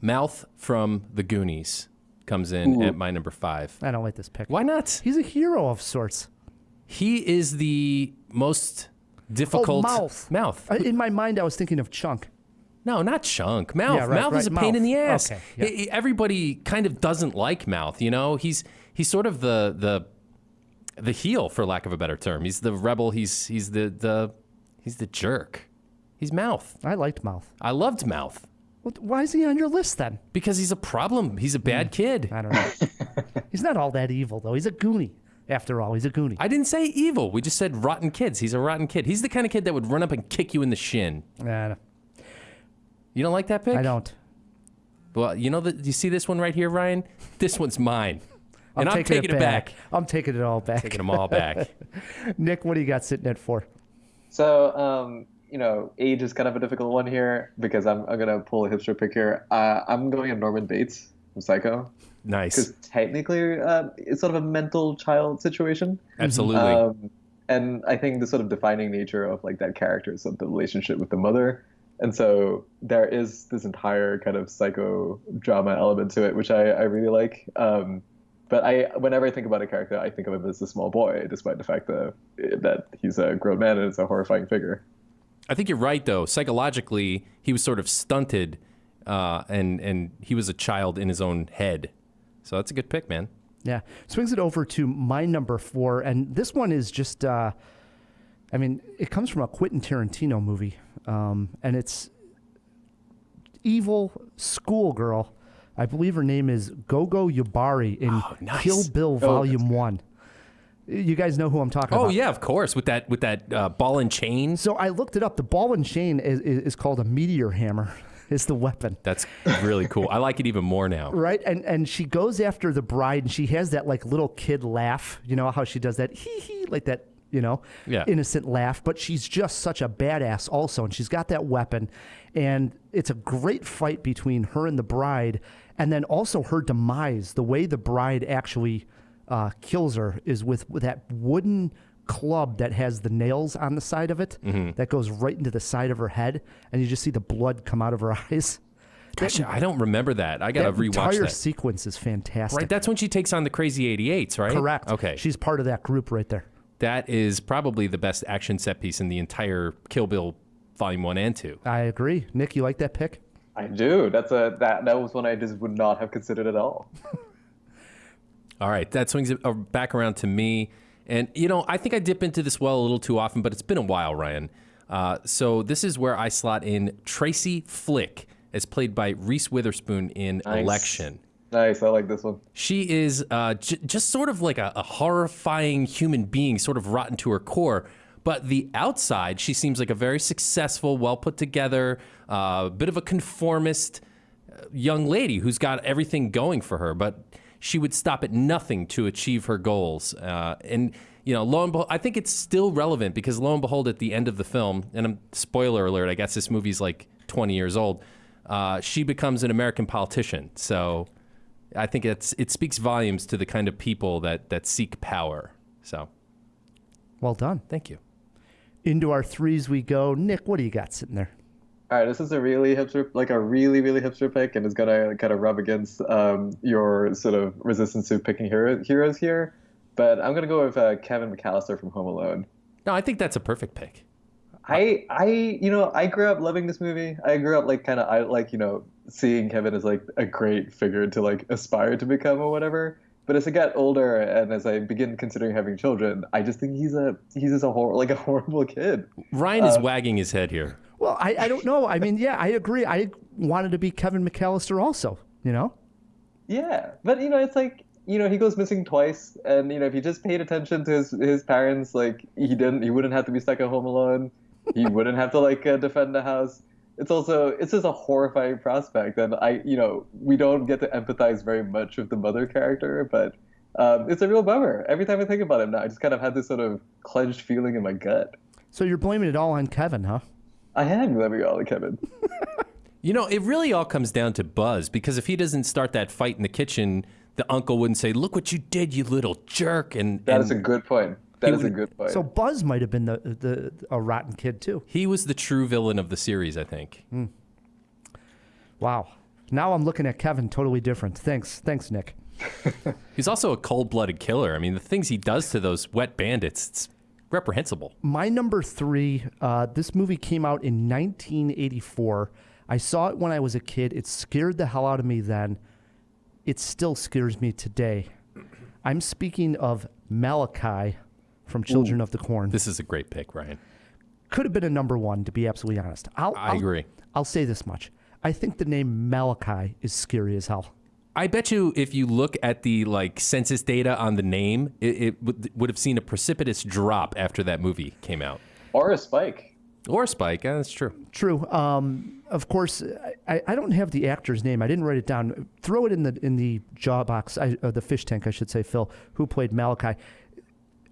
Mouth from The Goonies comes in at my number 5.
I don't like this pick.
Why not?
He's a hero of sorts.
He is the most difficult.
Mouth. In my mind, I was thinking of Chunk.
No, not Chunk. Mouth.
Yeah, right,
Mouth is a
right,
pain in the
Mouth.
ass.
Okay, yeah.
Everybody kind of doesn't like Mouth. You know, he's sort of the heel, for lack of a better term. He's the rebel. He's the jerk. He's Mouth.
I liked Mouth.
I loved Mouth.
Well, why is he on your list then?
Because he's a problem. He's a bad kid.
I don't know. He's not all that evil though. He's a Goonie. After all, he's a Goonie.
I didn't say evil. We just said rotten kids. He's a rotten kid. He's the kind of kid that would run up and kick you in the shin. You don't like that pick?
I don't.
Well, you know you see this one right here, Ryan? This one's mine. And I'm taking it back.
I'm taking it all back.
Taking them all back.
Nick, what do you got sitting at 4?
So, age is kind of a difficult one here because I'm gonna pull a hipster pick here. I'm going on Norman Bates from Psycho.
Nice.
Because technically, it's sort of a mental child situation.
Absolutely.
And I think the sort of defining nature of like that character is sort of the relationship with the mother. And so there is this entire kind of psycho drama element to it, which I really like. But whenever I think about a character, I think of him as a small boy, despite the fact that he's a grown man and it's a horrifying figure.
I think you're right, though. Psychologically, he was sort of stunted, and he was a child in his own head. So that's a good pick, man.
Yeah. Swings it over to my number 4. And this one is just, it comes from a Quentin Tarantino movie. And it's evil schoolgirl. I believe her name is Gogo Yubari in Kill Bill Volume 1. You guys know who I'm talking about?
Oh, yeah, of course, with that ball and chain.
So I looked it up. The ball and chain is called a meteor hammer. Is the weapon.
That's really cool. I like it even more now.
Right? And she goes after the bride, and she has that, like, little kid laugh. You know how she does that hee-hee, like that, innocent laugh. But she's just such a badass also, and she's got that weapon. And it's a great fight between her and the bride, and then also her demise. The way the bride actually kills her is with that wooden club that has the nails on the side of it that goes right into the side of her head, and you just see the blood come out of her eyes.
Gosh, I don't remember that. I gotta rewatch that.
The entire sequence is fantastic.
Right, that's when she takes on the Crazy 88s, right?
Correct.
Okay.
She's part of that group right there.
That is probably the best action set piece in the entire Kill Bill Volume 1 and 2.
I agree. Nick, you like that pick?
I do. That was one I just would not have considered at all.
All right, that swings it back around to me. And, I think I dip into this well a little too often, but it's been a while, Ryan. So this is where I slot in Tracy Flick, as played by Reese Witherspoon in Election.
Nice, I like this one.
She is just sort of like a horrifying human being, sort of rotten to her core. But the outside, she seems like a very successful, well put together, bit of a conformist young lady who's got everything going for her. But she would stop at nothing to achieve her goals. And, lo and behold, I think it's still relevant because lo and behold, at the end of the film, and spoiler alert, I guess this movie's like 20 years old, she becomes an American politician. So I think it speaks volumes to the kind of people that seek power. So,
Well done.
thank you.
Into our threes we go. Nick, what do you got sitting there?
All right, this is a really hipster, like a really, really hipster pick, and it's gonna kind of rub against your sort of resistance to picking heroes here. But I'm gonna go with Kevin McAllister from Home Alone.
No, I think that's a perfect pick.
I grew up loving this movie. I grew up seeing Kevin as like a great figure to like aspire to become or whatever. But as I got older and as I begin considering having children, I just think he's just a horrible kid.
Ryan is wagging his head here.
Well, I don't know. I mean, yeah, I agree. I wanted to be Kevin McAllister also,
Yeah, but it's like he goes missing twice, and if he just paid attention to his parents, like he wouldn't have to be stuck at home alone. He wouldn't have to defend the house. It's just a horrifying prospect, and we don't get to empathize very much with the mother character, but it's a real bummer. Every time I think about him now, I just kind of had this sort of clenched feeling in my gut.
So you're blaming it all on Kevin, huh?
I am blaming it all on Kevin.
It really all comes down to Buzz, because if he doesn't start that fight in the kitchen, the uncle wouldn't say, "Look what you did, you little jerk."
That is a good point. That is a good point.
So Buzz might have been a rotten kid too.
He was the true villain of the series, I think.
Wow. Now I'm looking at Kevin totally different. Thanks, Nick.
He's also a cold-blooded killer. I mean, the things he does to those wet bandits, it's reprehensible.
My number three, this movie came out in 1984. I saw it when I was a kid. It scared the hell out of me then. It still scares me today. I'm speaking of Malachi from Children of the Corn.
This is a great pick, Ryan.
Could have been a number one, to be absolutely honest.
I agree.
I'll say this much. I think the name Malachi is scary as hell.
I bet you if you look at the census data on the name, it would have seen a precipitous drop after that movie came out.
Or a spike.
Or a spike, yeah, that's true.
True. Of course, I don't have the actor's name. I didn't write it down. Throw it in the jaw box, the fish tank, I should say, Phil, who played Malachi.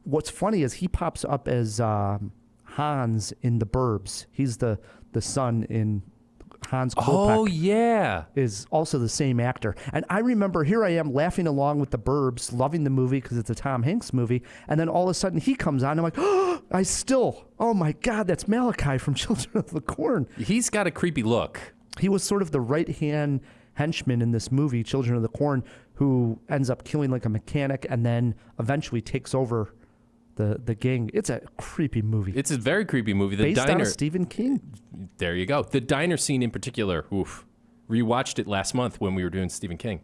What's funny is he pops up as Hans in The Burbs. He's the son in Hans Kopek.
Oh, yeah.
Is also the same actor. And I remember here I am laughing along with The Burbs, loving the movie because it's a Tom Hanks movie. And then all of a sudden he comes on. And I'm like, oh my God, that's Malachi from Children of the Corn.
He's got a creepy look.
He was sort of the right-hand henchman in this movie, Children of the Corn, who ends up killing like a mechanic and then eventually takes over the gang. It's a creepy movie.
It's a very creepy movie.
Based on a Stephen King.
There you go. The diner scene in particular, oof. Rewatched it last month when we were doing Stephen King.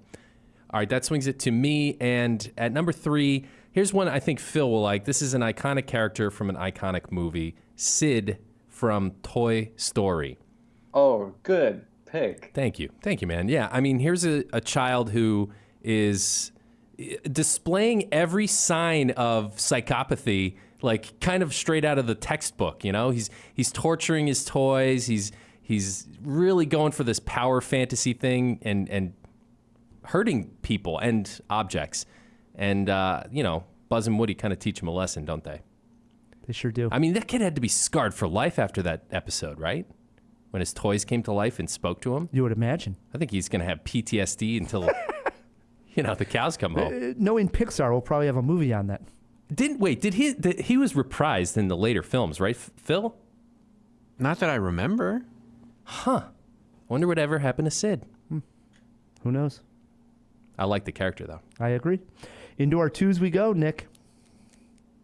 All right, that swings it to me. And at number three, here's one I think Phil will like. This is an iconic character from an iconic movie, Sid from Toy Story.
Oh, good pick.
Thank you, man. Yeah, I mean, here's a child who is displaying every sign of psychopathy, like kind of straight out of the textbook. He's torturing his toys. He's really going for this power fantasy thing and hurting people and objects. And Buzz and Woody kind of teach him a lesson, don't they?
They sure do.
I mean, that kid had to be scarred for life after that episode, right? When his toys came to life and spoke to him.
You would imagine.
I think he's going to have PTSD until the cows come home.
Knowing Pixar, we'll probably have a movie on that.
He was reprised in the later films, right, Phil?
Not that I remember.
Huh. Wonder what ever happened to Sid.
Who knows?
I like the character, though.
I agree. Into our twos we go, Nick.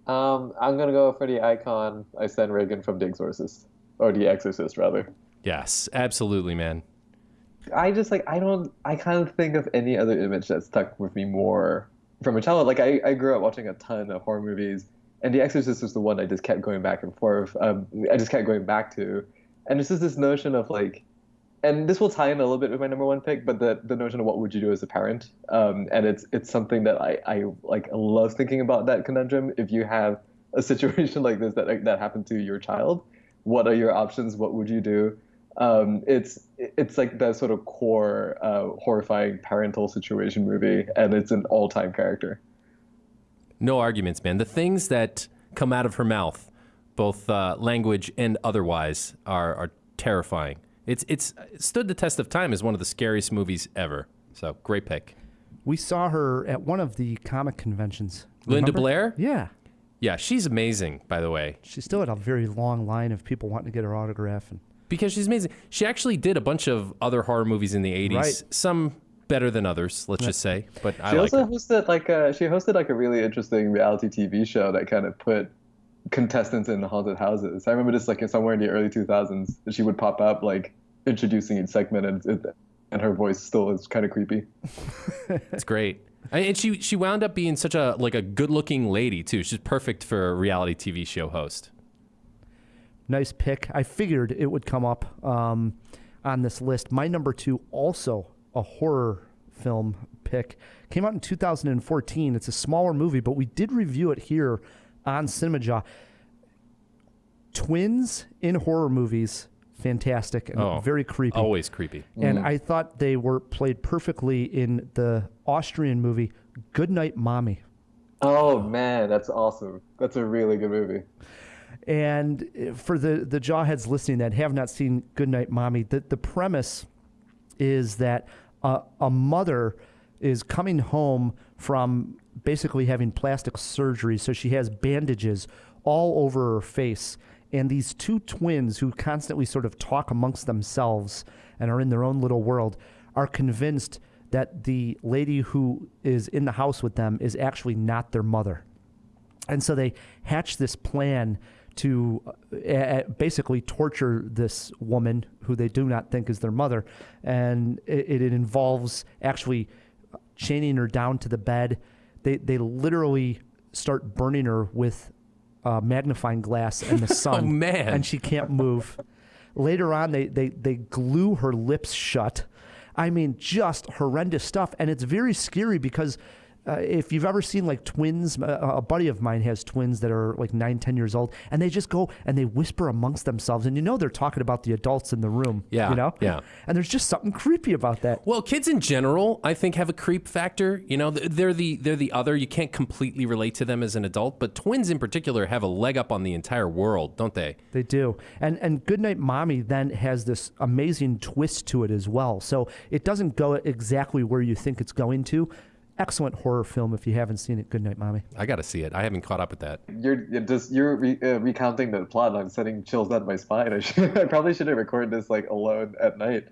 I'm gonna go for the icon I send Reagan from The Exorcist, or The Exorcist rather.
Yes, absolutely, man.
I can't think of any other image that stuck with me more from a childhood. Like I grew up watching a ton of horror movies, and The Exorcist was the one I just kept going back and forth. I just kept going back to, and it's just this notion of like, and this will tie in a little bit with my number one pick, but the notion of what would you do as a parent, and it's something that I love thinking about that conundrum. If you have a situation like this that happened to your child, what are your options? What would you do? It's like that sort of core horrifying parental situation movie, and it's an all-time character.
No arguments, man. The things that come out of her mouth, both language and otherwise, are terrifying. It's stood the test of time as one of the scariest movies ever. So, great pick.
We saw her at one of the comic conventions.
Linda
Remember?
Blair?
Yeah.
Yeah, she's amazing, by the way.
She still had a very long line of people wanting to get her autograph. And
Because she's amazing. She actually did a bunch of other horror movies in the 80s.
Right.
Some better than others, let's just say. But I
She
like
also
her.
hosted like a really interesting reality TV show that kind of put contestants in haunted houses. I remember this like somewhere in the early 2000s. She would pop up like introducing each segment, and her voice still is kind of creepy.
It's great. And she wound up being such a good-looking lady, too. She's perfect for a reality TV show host.
nice pick. I figured it would come up on this list. My number 2, also a horror film pick, came out in 2014. It's a smaller movie, but we did review it here on Cinemajaw. Twins in horror movies, fantastic and very creepy.
Always creepy.
And I thought they were played perfectly in the Austrian movie Goodnight Mommy.
Oh man, that's awesome. That's a really good movie.
And for the jawheads listening that have not seen Goodnight Mommy, the premise is that a mother is coming home from basically having plastic surgery, so she has bandages all over her face. And these two twins who constantly sort of talk amongst themselves and are in their own little world are convinced that the lady who is in the house with them is actually not their mother. And so they hatch this plan to basically torture this woman who they do not think is their mother. And it involves actually chaining her down to the bed. They literally start burning her with magnifying glass and the sun.
Oh, man.
And she can't move. Later on, they glue her lips shut. I mean, just horrendous stuff. And it's very scary because if you've ever seen like twins, a buddy of mine has twins that are like 9-10 years old, and they just go and they whisper amongst themselves, and they're talking about the adults in the room.
Yeah.
And there's just something creepy about that.
Well, kids in general, I think, have a creep factor. They're the other. You can't completely relate to them as an adult, but twins in particular have a leg up on the entire world, don't they?
They do. And Goodnight Mommy then has this amazing twist to it as well. So it doesn't go exactly where you think it's going to. Excellent horror film if you haven't seen it. Goodnight Mommy.
I got to see it. I haven't caught up with that.
You're recounting the plot, and I'm sending chills down my spine. I probably should have recorded this like alone at night.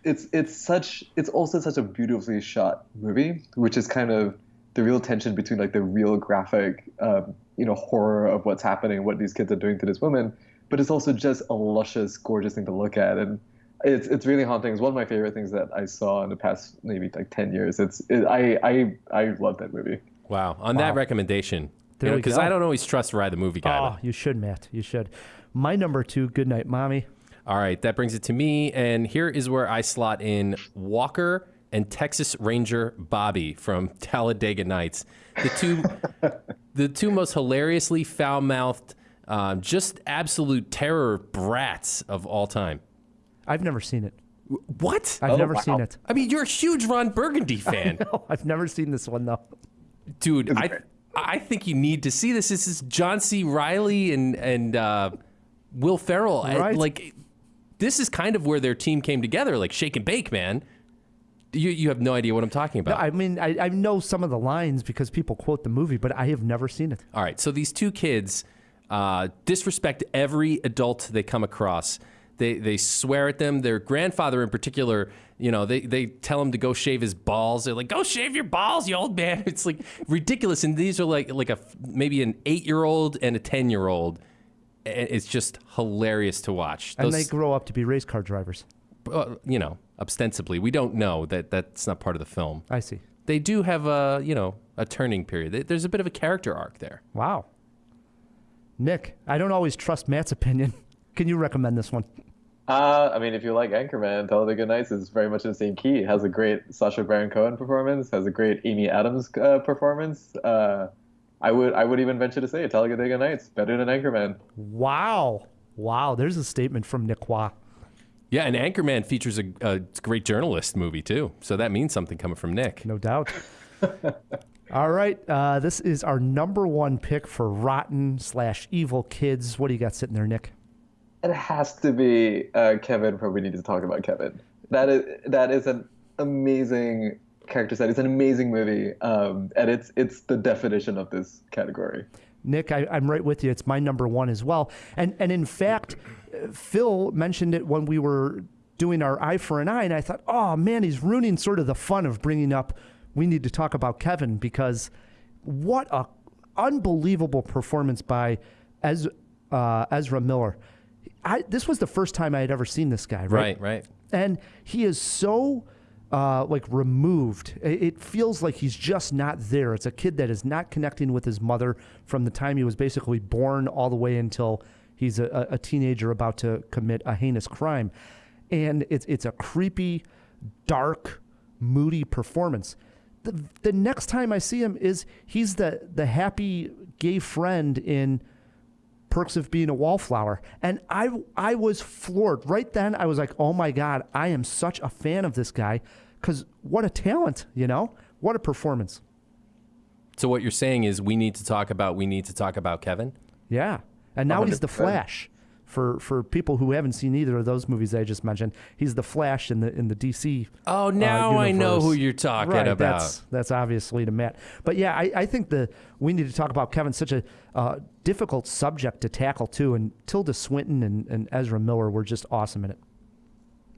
It's also such a beautifully shot movie, which is kind of the real tension between like the real graphic, horror of what's happening, what these kids are doing to this woman, but it's also just a luscious, gorgeous thing to look at. And it's really haunting. It's one of my favorite things that I saw in the past maybe like 10 years. I love that movie.
Wow. On that recommendation,
There we
because
go.
I don't always trust Ride the Movie Guy.
Oh, you should, Matt. You should. My number 2, Goodnight Mommy.
All right, that brings it to me, and here is where I slot in Walker and Texas Ranger Bobby from Talladega Nights. The two most hilariously foul-mouthed, just absolute terror brats of all time.
I've never seen it.
What?
I've never seen it.
I mean, you're a huge Ron Burgundy fan.
No, I've never seen this one, though.
Dude, I think you need to see this. This is John C. Reilly and Will Ferrell.
Right.
This is kind of where their team came together, like Shake and Bake, man. You have no idea what I'm talking about.
No, I mean, I know some of the lines because people quote the movie, but I have never seen it.
All right, so these two kids disrespect every adult they come across. They swear at them. Their grandfather in particular, they tell him to go shave his balls. They're like, go shave your balls, you old man. It's like ridiculous. And these are like maybe an 8-year-old and a 10-year-old. It's just hilarious to watch.
And they grow up to be race car drivers.
Ostensibly. We don't know that's not part of the film.
I see.
They do have a turning period. There's a bit of a character arc there.
Wow. Nick, I don't always trust Matt's opinion. Can you recommend this one?
I mean, if you like Anchorman, Talladega Nights is very much in the same key. It has a great Sacha Baron Cohen performance, has a great Amy Adams performance. I would even venture to say Talladega Nights better than Anchorman.
Wow. There's a statement from Nick Quah.
Yeah, and Anchorman features a great journalist movie, too. So that means something coming from Nick.
No doubt. All right. This is our number one pick for rotten/evil kids. What do you got sitting there, Nick?
It has to be Kevin from We Need to Talk About Kevin. That is an amazing character set. It's an amazing movie, and it's the definition of this category.
Nick, I'm right with you. It's my number one as well. And in fact, Phil mentioned it when we were doing our Eye for an Eye, and I thought, oh man, he's ruining sort of the fun of bringing up We Need to Talk About Kevin, because what a unbelievable performance by Ezra Miller. This was the first time I had ever seen this guy, right?
Right.
And he is so removed. It feels like he's just not there. It's a kid that is not connecting with his mother from the time he was basically born all the way until he's a teenager about to commit a heinous crime. And it's a creepy, dark, moody performance. The next time I see him he's the happy gay friend in Perks of Being a Wallflower. And I was floored. Right then, I was like, oh my God, I am such a fan of this guy, because what a talent, What a performance.
So what you're saying is we need to talk about Kevin?
Yeah. And now he's the
100%.
Flash. For people who haven't seen either of those movies I just mentioned, he's the Flash in the DC.
Oh, now I know
universe.
who you're talking
right,
about.
That's obviously to Matt. But yeah, I think we need to talk about Kevin. Such a difficult subject to tackle too. And Tilda Swinton and Ezra Miller were just awesome in it.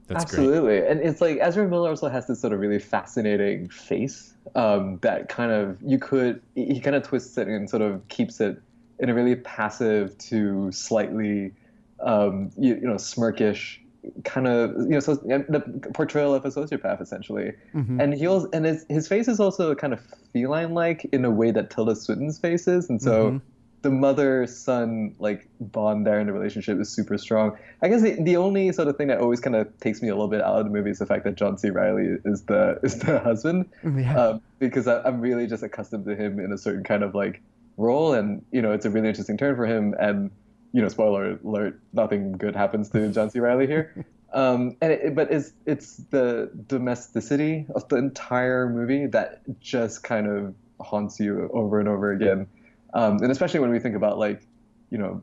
That's
Absolutely. And it's like Ezra Miller also has this sort of really fascinating face that kind of he kind of twists it and sort of keeps it in a really passive to slightly smirkish kind of, so the portrayal of a sociopath essentially.
Mm-hmm.
And his face is also kind of feline-like in a way that Tilda Swinton's face is, and so the mother-son bond there in the relationship is super strong. I guess the only sort of thing that always kind of takes me a little bit out of the movie is the fact that John C. Reilly is the husband, because I'm really just accustomed to him in a certain kind of role, and it's a really interesting turn for him, and spoiler alert, nothing good happens to John C. Reilly here. But it's the domesticity of the entire movie that just kind of haunts you over and over again. And especially when we think about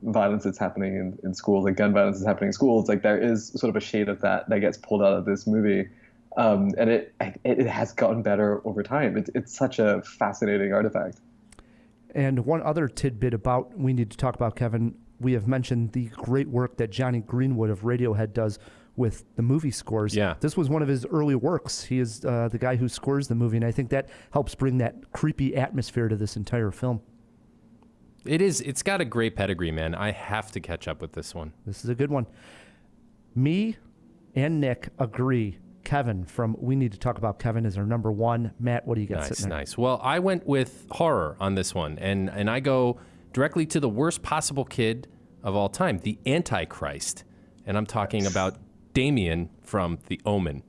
violence that's happening in schools, gun violence is happening in schools, there is sort of a shade of that gets pulled out of this movie. And it has gotten better over time. It's such a fascinating artifact.
And one other tidbit about We Need to Talk About Kevin, we have mentioned the great work that Johnny Greenwood of Radiohead does with the movie scores.
Yeah.
This was one of his early works. He is the guy who scores the movie, and I think that helps bring that creepy atmosphere to this entire film.
It's got a great pedigree, man. I have to catch up with this one.
This is a good one. Me and Nick agree. Kevin from We Need to Talk About Kevin is our number one. Matt, what do you got sitting there?
Nice. Well, I went with horror on this one, and I go directly to the worst possible kid of all time, the Antichrist. And I'm talking about Damien from The Omen.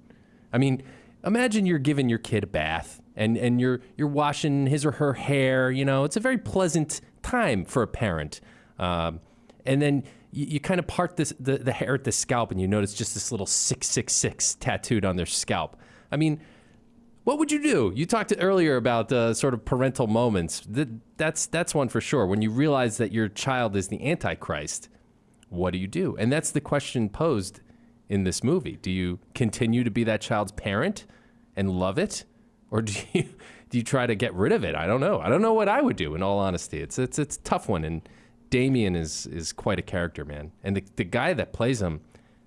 I mean, imagine you're giving your kid a bath and you're washing his or her hair. It's a very pleasant time for a parent. And then you kind of part the hair at the scalp, and you notice just this little 666 tattooed on their scalp. I mean, what would you do? You talked earlier about sort of parental moments. That's one for sure. When you realize that your child is the Antichrist, what do you do? And that's the question posed in this movie. Do you continue to be that child's parent and love it, or do you try to get rid of it? I don't know. I don't know what I would do. In all honesty, it's a tough one. And Damien is quite a character, man. And the guy that plays him,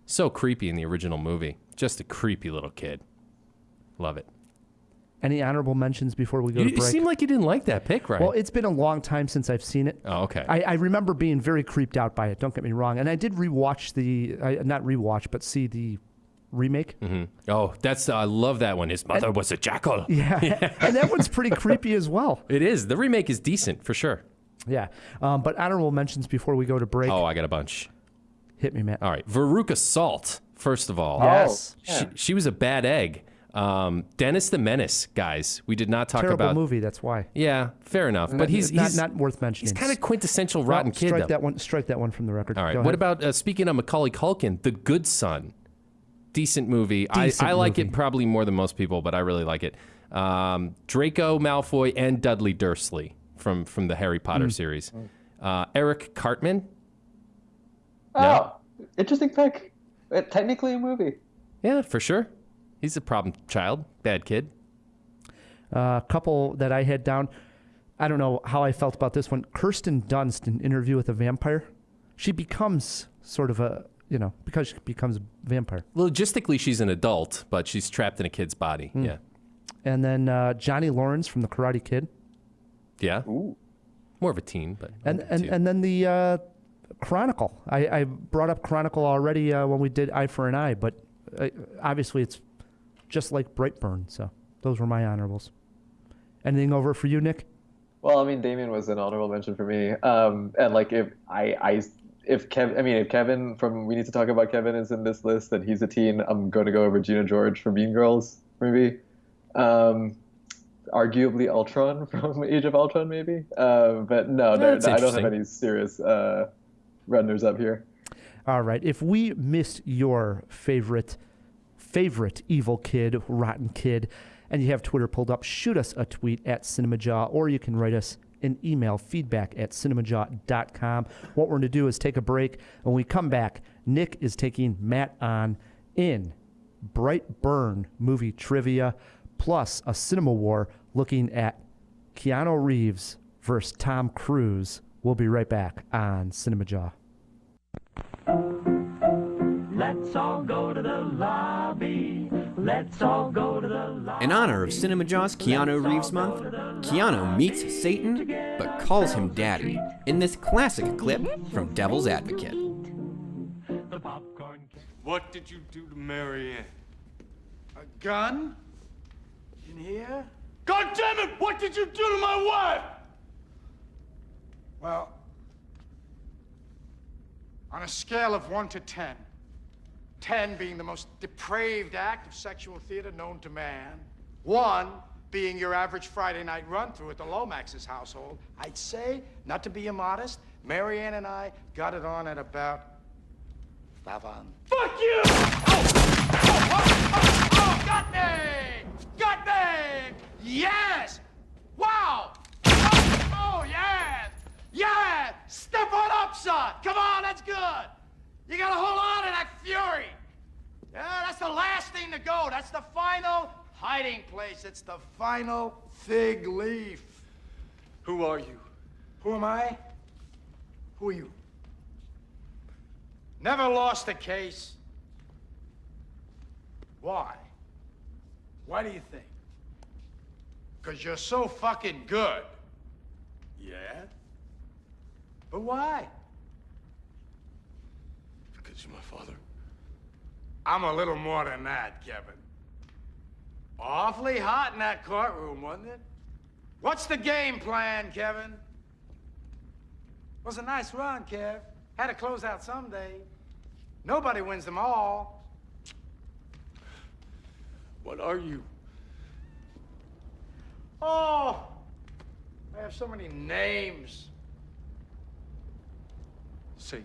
so creepy in the original movie. Just a creepy little kid. Love it.
Any honorable mentions before we go to break?
You seem like you didn't like that pick, right?
Well, it's been a long time since I've seen it.
Oh, okay.
I remember being very creeped out by it. Don't get me wrong. And I did rewatch not rewatch, but see the remake.
Mm-hmm. Oh, I love that one. His mother was a jackal.
Yeah. And that one's pretty creepy as well.
It is. The remake is decent, for sure.
Yeah. But honorable mentions before we go to break.
Oh, I got a bunch.
Hit me, Matt.
All right. Veruca Salt, first of all.
Yes.
She was a bad egg. Dennis the Menace, guys. We did not talk
Terrible
about
movie, that's why.
Yeah, fair enough. But he's
not worth mentioning.
He's kind of quintessential rotten kid.
Strike that one from the record.
All right.
Go
What
ahead.
about speaking of Macaulay Culkin, The Good Son? Decent movie. I like it probably more than most people, but I really like it. Draco Malfoy and Dudley Dursley from the Harry Potter series. Eric Cartman.
Oh, interesting pick. Technically a movie.
Yeah, for sure. He's a problem child, bad kid.
A couple that I had down. I don't know how I felt about this one. Kirsten Dunst in Interview with a Vampire. She becomes sort of a, because she becomes a vampire.
Logistically, she's an adult, but she's trapped in a kid's body. Yeah.
And then Johnny Lawrence from The Karate Kid.
Yeah.
Ooh.
More of a teen, but
And then the Chronicle. I brought up Chronicle already when we did Eye for an Eye, but obviously it's just like Brightburn. So those were my honorables. Anything over for you, Nick?
Well, I mean, Damien was an honorable mention for me. And like if Kevin from We Need to Talk About Kevin is in this list and he's a teen, I'm going to go over Gina George from Mean Girls, maybe. Arguably Ultron from Age of Ultron, maybe. But no, I don't have any serious runners up here.
All right. If we missed your favorite evil kid, rotten kid, and you have Twitter pulled up, shoot us a tweet at Cinemajaw, or you can write us an email, feedback@cinemajaw.com. What we're going to do is take a break. When we come back, Nick is taking Matt on in Brightburn movie trivia, plus a cinema war looking at Keanu Reeves versus Tom Cruise. We'll be right back on Cinemajaw.
Let's all go to the lobby. Let's all go to the lobby.
In honor of Cinemajaw's Keanu Reeves month, Keanu meets Satan but calls him Daddy in this classic clip from Devil's Advocate.
The popcorn.
What did you do to Marianne?
A gun? In here?
God damn it! What did you do to my wife?
Well, on a scale of 1 to 10, 10 being the most depraved act of sexual theater known to man, 1 being your average Friday night run-through at the Lomax's household, I'd say, not to be immodest, Marianne and I got it on at about 7.
Fuck you!
Oh, got me! Got me! Yes! Wow! Oh, yes! Yeah! Step on up, son! Come on, that's good! You gotta hold on to that fury! Yeah, that's the last thing to go. That's the final hiding place. It's the final fig leaf.
Who are you?
Who am I? Who are you? Never lost a case. Why? Why do you think? Because you're so fucking good. Yeah? But why?
Because you're my father.
I'm a little more than that, Kevin. Awfully hot in that courtroom, wasn't it? What's the game plan, Kevin? Was a nice run, Kev. Had to close out someday. Nobody wins them all.
What are you?
Oh, I have so many names.
Say,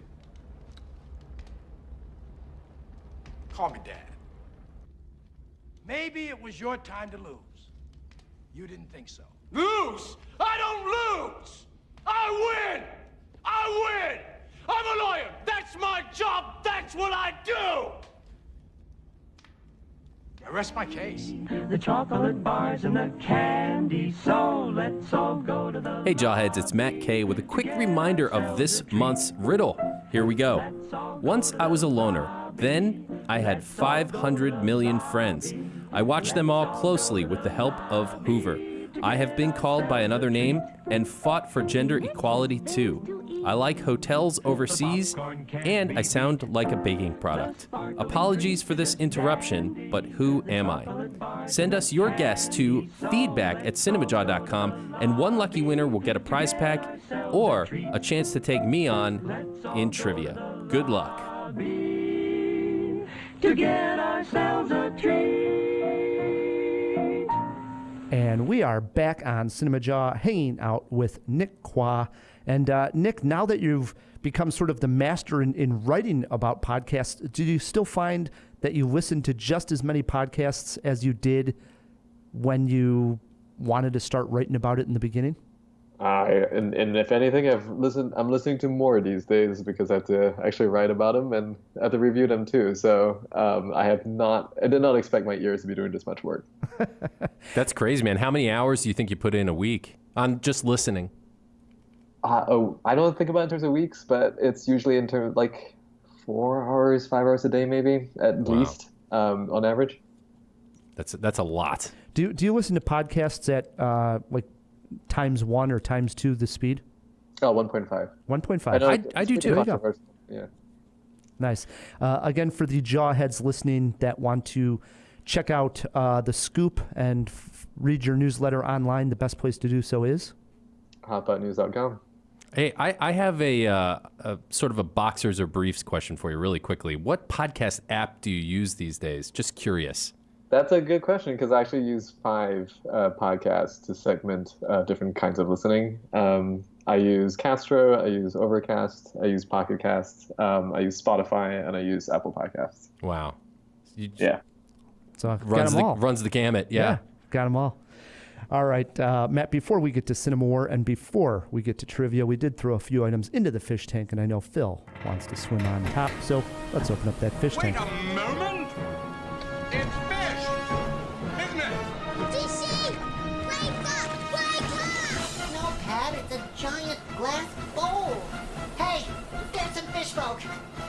Call me Dad. Maybe it was your time to lose. You didn't think so.
lose! I don't lose! I win! I win! I'm a lawyer! That's my job! That's what I do!
I rest my case.
The chocolate bars and the candy, so let's all go to the...
Hey Jawheads, it's Matt K with a quick reminder of this month's riddle. Here we go. Once I was a loner. Then I had 500 million friends. I watched them all closely with the help of Hoover. I have been called by another name and fought for gender equality too. I like hotels overseas, and I sound like a baking product. Apologies for this interruption, but who am I? Send us your guess to feedback@cinemajaw.com, and one lucky winner will get a prize pack or a chance to take me on in trivia. Good luck.
To get ourselves a treat.
And we are back on Cinemajaw, hanging out with Nick Quah. And Nick, now that you've become sort of the master in writing about podcasts, do you still find that you listen to just as many podcasts as you did when you wanted to start writing about it in the beginning?
And if anything, I'm listening to more these days because I have to actually write about them and I have to review them too. So I did not expect my ears to be doing this much work.
That's crazy, man. How many hours do you think you put in a week on just listening?
I don't think about it in terms of weeks, but it's usually in terms like 4 hours, 5 hours a day, maybe at least on average.
That's a lot.
Do you listen to podcasts at like ×1 or ×2 the speed?
Oh, 1.5.
1.5.
I do too.
Yeah.
Nice. Again, for the jawheads listening that want to check out The Scoop and read your newsletter online, the best place to do so is?
hotbutnews.com.
Hey, I have a sort of a boxers or briefs question for you really quickly. What podcast app do you use these days? Just curious.
That's a good question because I actually use 5 podcasts to segment different kinds of listening. I use Castro, I use Overcast, I use Pocket Cast, I use Spotify, and I use Apple Podcasts.
Wow.
Yeah.
So
runs the gamut. Yeah.
Got them all. All right, Matt, before we get to Cinema War and before we get to trivia, we did throw a few items into the fish tank, and I know Phil wants to swim on top, so let's open up that fish tank.
Wait a moment! It's fish! Isn't it?
DC! Break up! No, Pat, it's a giant glass bowl. Hey, get some fish folk.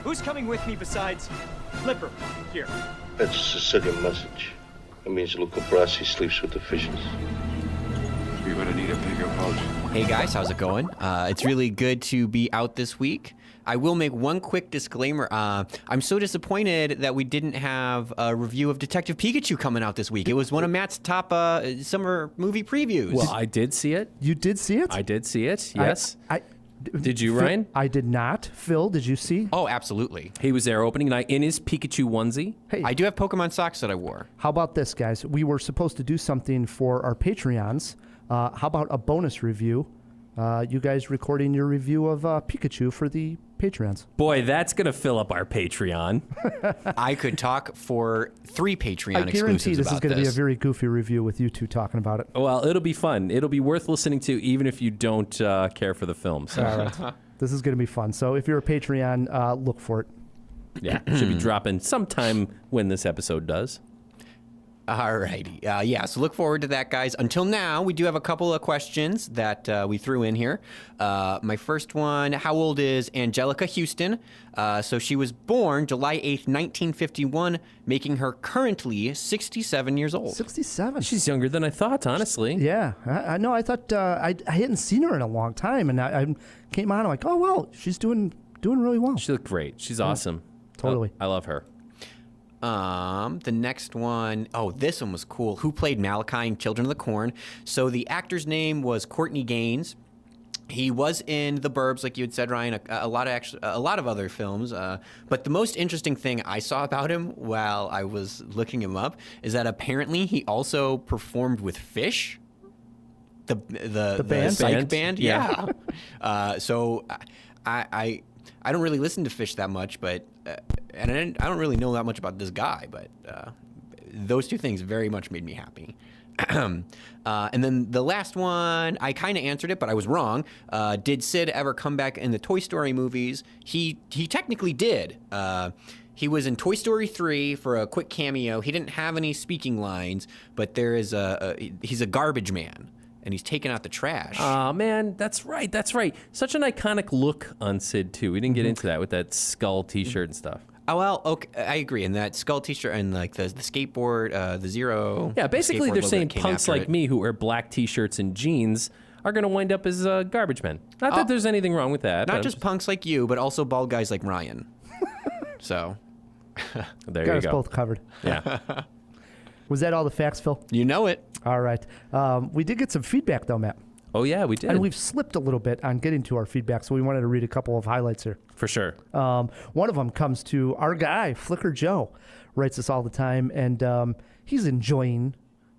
Who's coming with me besides Flipper? Here.
That's a Sicilian message. It means Luca Brasi sleeps with the fishes.
You're gonna need a bigger boat.
Hey guys, how's it going? It's really good to be out this week. I will make one quick disclaimer. I'm so disappointed that we didn't have a review of Detective Pikachu coming out this week. It was one of Matt's top summer movie previews.
Well, I did see it.
You did see it?
I did see it, yes. Did you,
Phil,
Ryan?
I did not. Phil, did you see?
Oh, absolutely.
He was there opening night in his Pikachu onesie.
Hey,
I do have Pokemon socks that I wore.
how about this, guys? We were supposed to do something for our Patreons. How about a bonus review? You guys recording your review of Pikachu for the Patreons.
Boy, that's going to fill up our Patreon.
I could talk for 3 Patreon
I
exclusives
guarantee this is
about
going to be a very goofy review with you two talking about it.
Well, it'll be fun. It'll be worth listening to even if you don't care for the film. So.
All right. This is going to be fun. So if you're a Patreon, look for it.
Yeah, should be dropping sometime when this episode does.
Alrighty. Yeah, so look forward to that, guys. Until now, we do have a couple of questions that we threw in here. My first one, how old is Angelica Houston? So she was born July 8th, 1951, making her currently 67 years old.
67.
She's younger than I thought, honestly.
Yeah. I know. I thought I hadn't seen her in a long time, and I came on, I'm like, oh, well, she's doing really well.
She looked great. She's awesome.
Totally.
I love her.
The next one, this one was cool. Who played Malachi in Children of the Corn? So the actor's name was Courtney Gaines. He was in The Burbs, like you had said, Ryan, a lot of other films. But the most interesting thing I saw about him while I was looking him up is that apparently he also performed with Fish. The
band?
psych band, yeah. So I don't really listen to Fish that much, but and I don't really know that much about this guy, but those two things very much made me happy. And then the last one, I kind of answered it, but I was wrong. Did Sid ever come back in the Toy Story movies? He technically did. He was in Toy Story 3 for a quick cameo. He didn't have any speaking lines, but there is he's a garbage man. And he's taking out the trash.
Oh, man, that's right. Such an iconic look on Sid, too. We didn't get into that with that skull T-shirt and stuff.
Oh, well, okay, I agree. And that skull T-shirt and like the skateboard, the Zero.
Yeah, basically they're saying punks like
it.
me who wear black T-shirts and jeans are going to wind up as garbage men. Not that there's anything wrong with that.
Not just punks like you, but also bald guys like Ryan. So.
There
Got
you
us
go.
both covered.
Yeah.
Was that all the facts, Phil?
You know it.
All right. We did get some feedback, though, Matt.
Oh, yeah, we did.
And we've slipped a little bit on getting to our feedback, so we wanted to read a couple of highlights here.
For sure.
One of them comes to our guy, Flicker Joe, writes us all the time, and he's enjoying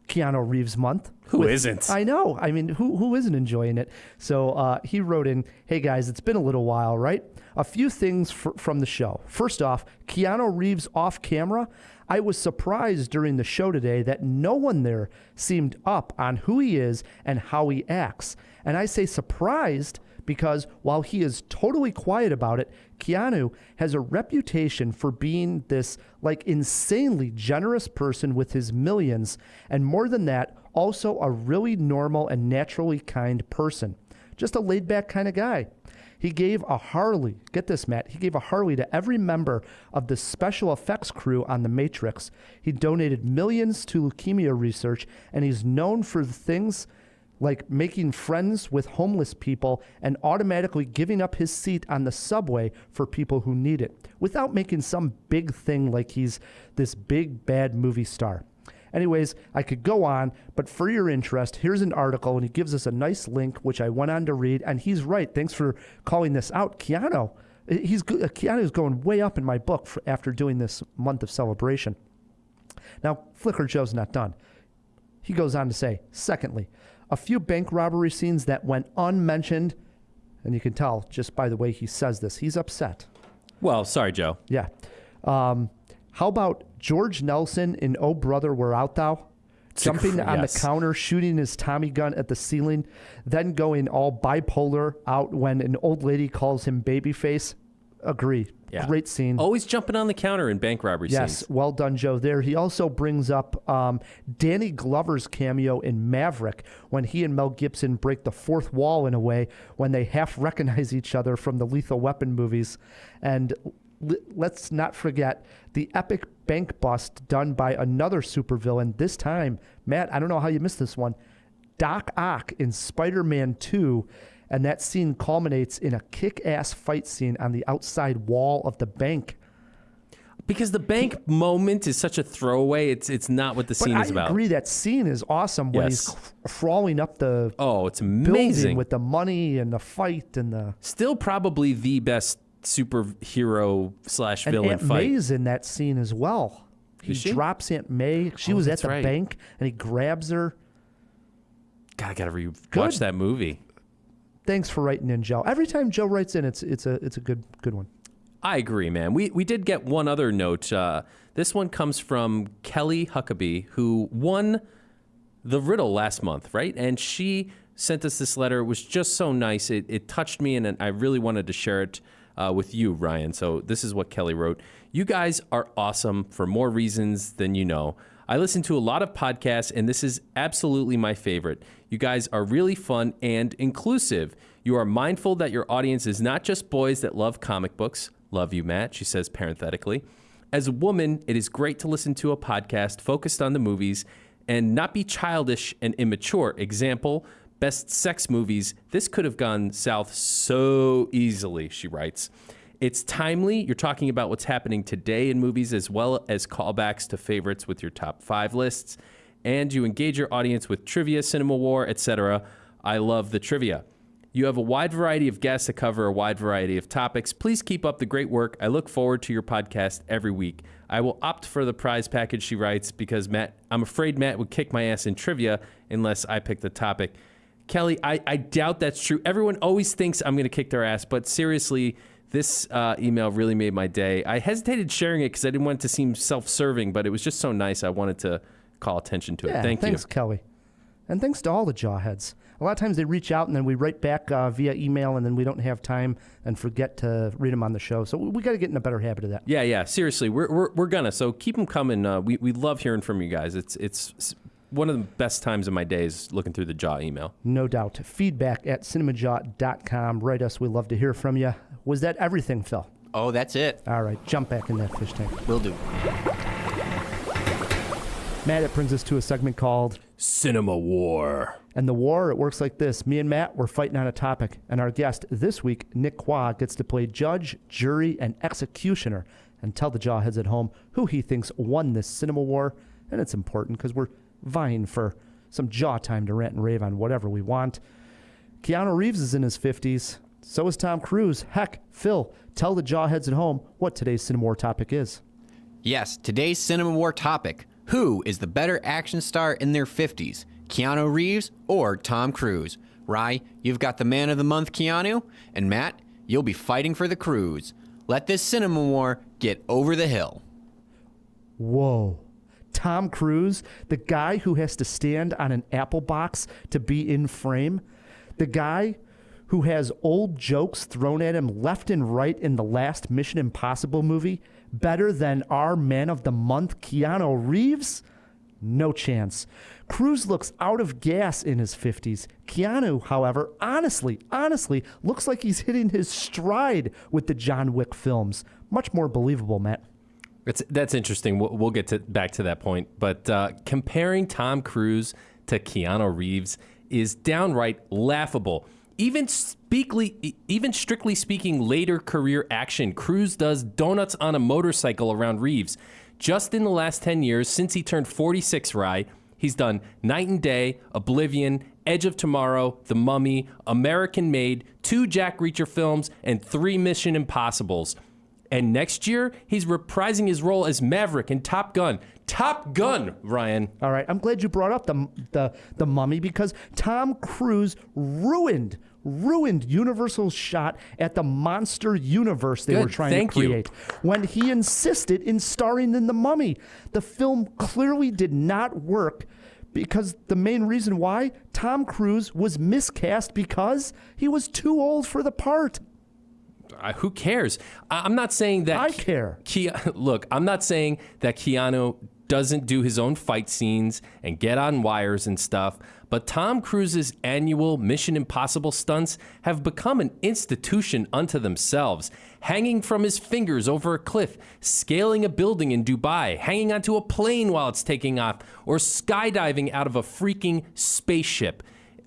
Keanu Reeves month.
Who isn't?
I know. I mean, who isn't enjoying it? So he wrote in, hey guys, it's been a little while, right? A few things from the show. First off, Keanu Reeves off camera. I was surprised during the show today that no one there seemed up on who he is and how he acts. And I say surprised because while he is totally quiet about it, Keanu has a reputation for being this like insanely generous person with his millions, and more than that, also a really normal and naturally kind person. Just a laid-back kind of guy. He gave a Harley, get this, Matt, he gave a Harley to every member of the special effects crew on The Matrix. He donated millions to leukemia research, and he's known for things like making friends with homeless people and automatically giving up his seat on the subway for people who need it, without making some big thing like he's this big, bad movie star. Anyways, I could go on, but for your interest, here's an article, and he gives us a nice link, which I went on to read, and he's right. Thanks for calling this out. Keanu's going way up in my book after doing this month of celebration. Now, Flicker Joe's not done. He goes on to say, secondly, a few bank robbery scenes that went unmentioned, and you can tell just by the way he says this, he's upset.
Well, sorry, Joe.
Yeah. How about George Nelson in Oh Brother, Where Art Thou? Jumping on the counter, shooting his Tommy gun at the ceiling, then going all bipolar out when an old lady calls him babyface. Agree.
Yeah.
Great scene.
Always jumping on the counter in bank robbery scenes.
Yes, well done, Joe, there. He also brings up Danny Glover's cameo in Maverick when he and Mel Gibson break the fourth wall in a way when they half recognize each other from the Lethal Weapon movies. And let's not forget the epic bank bust done by another supervillain. This time, Matt, I don't know how you missed this one, Doc Ock in Spider-Man 2, and that scene culminates in a kick-ass fight scene on the outside wall of the bank.
Because the bank moment is such a throwaway, it's not what the scene is about.
I agree, that scene is awesome when he's crawling up the
it's amazing
building with the money and the fight and the...
Still probably the best superhero / villain
Aunt
fight.
May's in that scene as well. He drops Aunt May. She was at the bank, and he grabs her.
God, I gotta watch that movie.
Thanks for writing in, Joe. Every time Joe writes in, it's a good one.
I agree, man. We did get one other note. This one comes from Kelly Huckabee, who won the riddle last month, right? And she sent us this letter. It was just so nice. It touched me, and I really wanted to share it with you, Ryan. So this is what Kelly wrote. You guys are awesome for more reasons than you know. I listen to a lot of podcasts, and this is absolutely my favorite. You guys are really fun and inclusive. You are mindful that your audience is not just boys that love comic books. Love you, Matt, she says parenthetically. As a woman, it is great to listen to a podcast focused on the movies and not be childish and immature. Example, best sex movies. This could have gone south so easily, she writes. It's timely. You're talking about what's happening today in movies as well as callbacks to favorites with your top 5 lists. And you engage your audience with trivia, cinema war, etc. I love the trivia. You have a wide variety of guests that cover a wide variety of topics. Please keep up the great work. I look forward to your podcast every week. I will opt for the prize package, she writes, because I'm afraid Matt would kick my ass in trivia unless I pick the topic. Kelly, I doubt that's true. Everyone always thinks I'm going to kick their ass, but seriously, this email really made my day. I hesitated sharing it because I didn't want it to seem self-serving, but it was just so nice. I wanted to call attention to it. Thanks,
you. Thanks, Kelly. And thanks to all the Jawheads. A lot of times they reach out and then we write back via email, and then we don't have time and forget to read them on the show. So we got to get in a better habit of that.
Yeah. Seriously, we're gonna. So keep them coming. We love hearing from you guys. It's one of the best times of my days looking through the Jaw email.
No doubt. Feedback at cinemajaw.com. Write us. We love to hear from you. Was that everything, Phil?
Oh, that's it.
All right. Jump back in that fish tank.
Will do.
Matt, it brings us to a segment called
Cinema War.
And the war, it works like this. Me and Matt, we're fighting on a topic. And our guest this week, Nick Quah, gets to play judge, jury, and executioner and tell the Jawheads at home who he thinks won this cinema war. And it's important because we're vying for some jaw time to rant and rave on whatever we want. Keanu Reeves is in his 50s. So is Tom Cruise. Heck, Phil, tell the Jawheads at home what today's Cinema War topic is.
Yes, today's Cinema War topic. Who is the better action star in their 50s, Keanu Reeves or Tom Cruise? Rye, you've got the man of the month, Keanu, and Matt, you'll be fighting for the Cruise. Let this cinema war get over the hill.
Whoa. Tom Cruise, the guy who has to stand on an apple box to be in frame, the guy who has old jokes thrown at him left and right in the last Mission Impossible movie, better than our man of the month, Keanu Reeves? No chance. Cruise looks out of gas in his 50s. Keanu, however, honestly, looks like he's hitting his stride with the John Wick films. Much more believable, Matt.
That's interesting. We'll get back to that point. But comparing Tom Cruise to Keanu Reeves is downright laughable. Even strictly speaking, later career action, Cruise does donuts on a motorcycle around Reeves. Just in the last 10 years, since he turned 46, Rye, he's done Night and Day, Oblivion, Edge of Tomorrow, The Mummy, American Made, 2 Jack Reacher films, and 3 Mission Impossibles. And next year, he's reprising his role as Maverick in Top Gun. Top Gun, Ryan.
All right, I'm glad you brought up the Mummy, because Tom Cruise ruined Universal's shot at the monster universe they were trying to create when he insisted in starring in The Mummy. The film clearly did not work because the main reason why, Tom Cruise was miscast because he was too old for the part.
Who cares? I'm not saying that...
I care.
Look, I'm not saying that Keanu doesn't do his own fight scenes and get on wires and stuff, but Tom Cruise's annual Mission Impossible stunts have become an institution unto themselves. Hanging from his fingers over a cliff, scaling a building in Dubai, hanging onto a plane while it's taking off, or skydiving out of a freaking spaceship.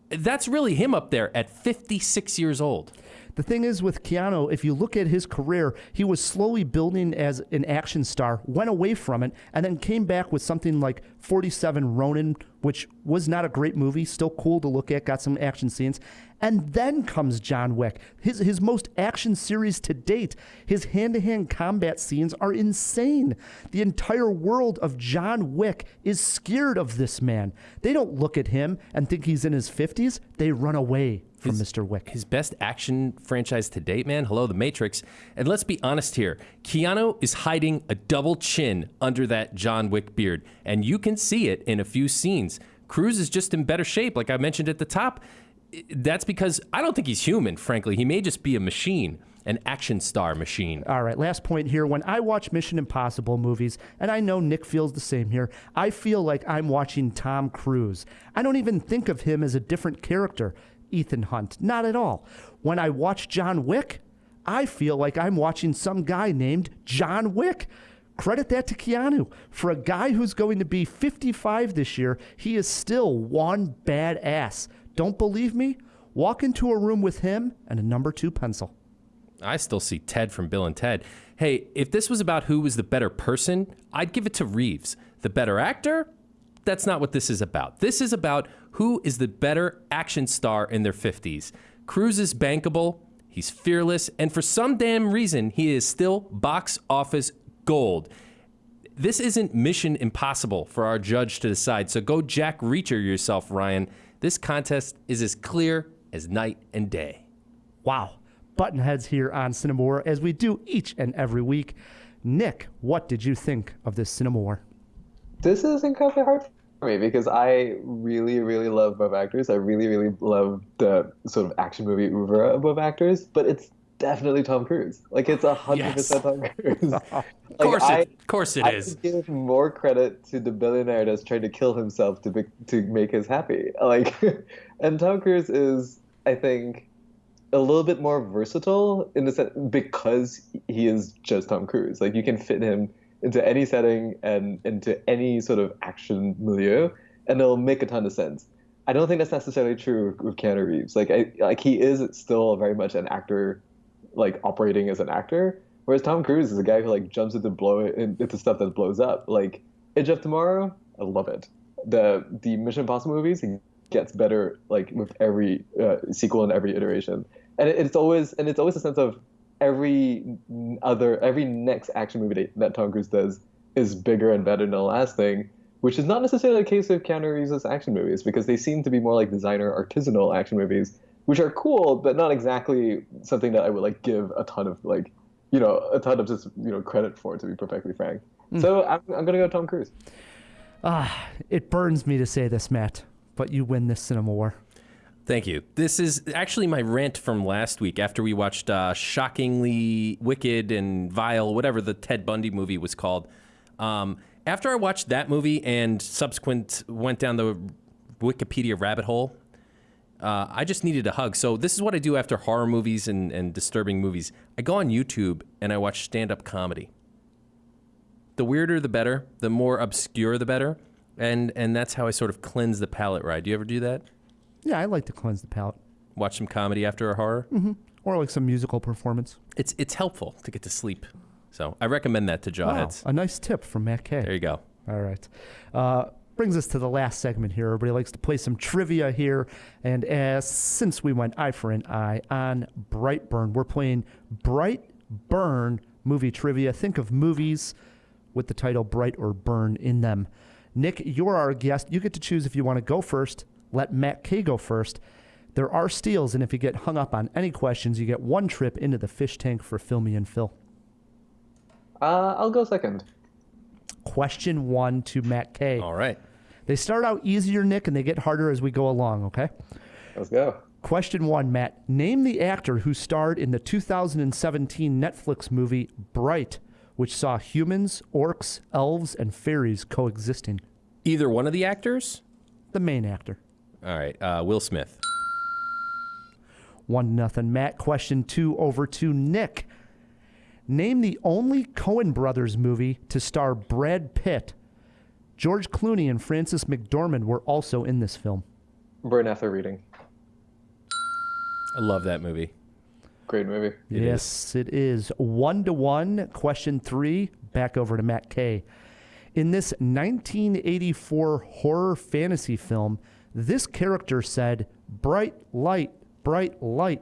That's really him up there at 56 years old.
The thing is with Keanu, if you look at his career, he was slowly building as an action star, went away from it, and then came back with something like 47 Ronin, which was not a great movie, still cool to look at, got some action scenes. And then comes John Wick, his most action series to date. His hand-to-hand combat scenes are insane. The entire world of John Wick is scared of this man. They don't look at him and think he's in his 50s. They run away from Mr. Wick.
His best action franchise to date, man. Hello, The Matrix. And let's be honest here. Keanu is hiding a double chin under that John Wick beard, and you can see it in a few scenes. Cruise is just in better shape, like I mentioned at the top. That's because I don't think he's human, frankly. He may just be a machine, an action star machine.
All right, last point here. When I watch Mission Impossible movies, and I know Nick feels the same here, I feel like I'm watching Tom Cruise. I don't even think of him as a different character, Ethan Hunt. Not at all. When I watch John Wick, I feel like I'm watching some guy named John Wick. Credit that to Keanu. For a guy who's going to be 55 this year, he is still one badass. Don't believe me? Walk into a room with him and a number 2 pencil.
I still see Ted from Bill and Ted. Hey, if this was about who was the better person, I'd give it to Reeves. The better actor? That's not what this is about. This is about who is the better action star in their 50s. Cruise is bankable, he's fearless, and for some damn reason, he is still box office gold. This isn't Mission Impossible for our judge to decide, so go Jack Reacher yourself, Ryan. This contest is as clear as night and day.
Wow. Buttonheads here on Cinema War, as we do each and every week. Nick, what did you think of this Cinema War?
This is incredibly hard for me because I really, really love both actors. I really, really love the sort of action movie oeuvre of both actors, but it's definitely Tom Cruise. Like, it's 100% Tom Cruise.
Of course it is.
I give more credit to the billionaire that's trying to kill himself to make us happy. Like, and Tom Cruise is, I think, a little bit more versatile in the sense because he is just Tom Cruise. Like, you can fit him into any setting and into any sort of action milieu, and it'll make a ton of sense. I don't think that's necessarily true with Keanu Reeves. Like he is still very much an actor, like operating as an actor, whereas Tom Cruise is a guy who like jumps into stuff that blows up. Like Edge of Tomorrow, I love it. The Mission Impossible movies, he gets better like with every sequel and every iteration, and it's always a sense of every next action movie that Tom Cruise does is bigger and better than the last thing, which is not necessarily the case of Keanu Reeves' action movies, because they seem to be more like designer, artisanal action movies, which are cool, but not exactly something that I would like give a ton of just credit for, to be perfectly frank. So I'm gonna go Tom Cruise.
It burns me to say this, Matt, but you win this cinema war.
Thank you. This is actually my rant from last week after we watched Shockingly Wicked and Vile, whatever the Ted Bundy movie was called. After I watched that movie and subsequent went down the Wikipedia rabbit hole, I just needed a hug. So this is what I do after horror movies and disturbing movies. I go on YouTube and I watch stand-up comedy. The weirder, the better. The more obscure, the better. And that's how I sort of cleanse the palate, right? Do you ever do that?
Yeah, I like to cleanse the palate.
Watch some comedy after a horror?
Mm-hmm. Or like some musical performance.
It's helpful to get to sleep. So I recommend that to jawheads.
Wow, a nice tip from Matt K.
There you go.
All right. Brings us to the last segment here. Everybody likes to play some trivia here. And since we went eye for an eye on Brightburn, we're playing Brightburn movie trivia. Think of movies with the title Bright or Burn in them. Nick, you're our guest. You get to choose if you want to go first. Let Matt K go first. There are steals, and if you get hung up on any questions, you get one trip into the fish tank for Fill Me and Phil.
I'll go second.
Question 1 to Matt K.
All right.
They start out easier, Nick, and they get harder as we go along, okay?
Let's go.
Question 1, Matt. Name the actor who starred in the 2017 Netflix movie Bright, which saw humans, orcs, elves, and fairies coexisting.
Either one of the actors?
The main actor.
All right. Will Smith.
1-0, Matt. Question 2 over to Nick. Name the only Coen Brothers movie to star Brad Pitt. George Clooney and Frances McDormand were also in this film.
Burn After Reading.
I love that movie.
Great movie.
Yes, it is. 1-1. Question 3, back over to Matt K. In this 1984 horror fantasy film, this character said, bright light, bright light.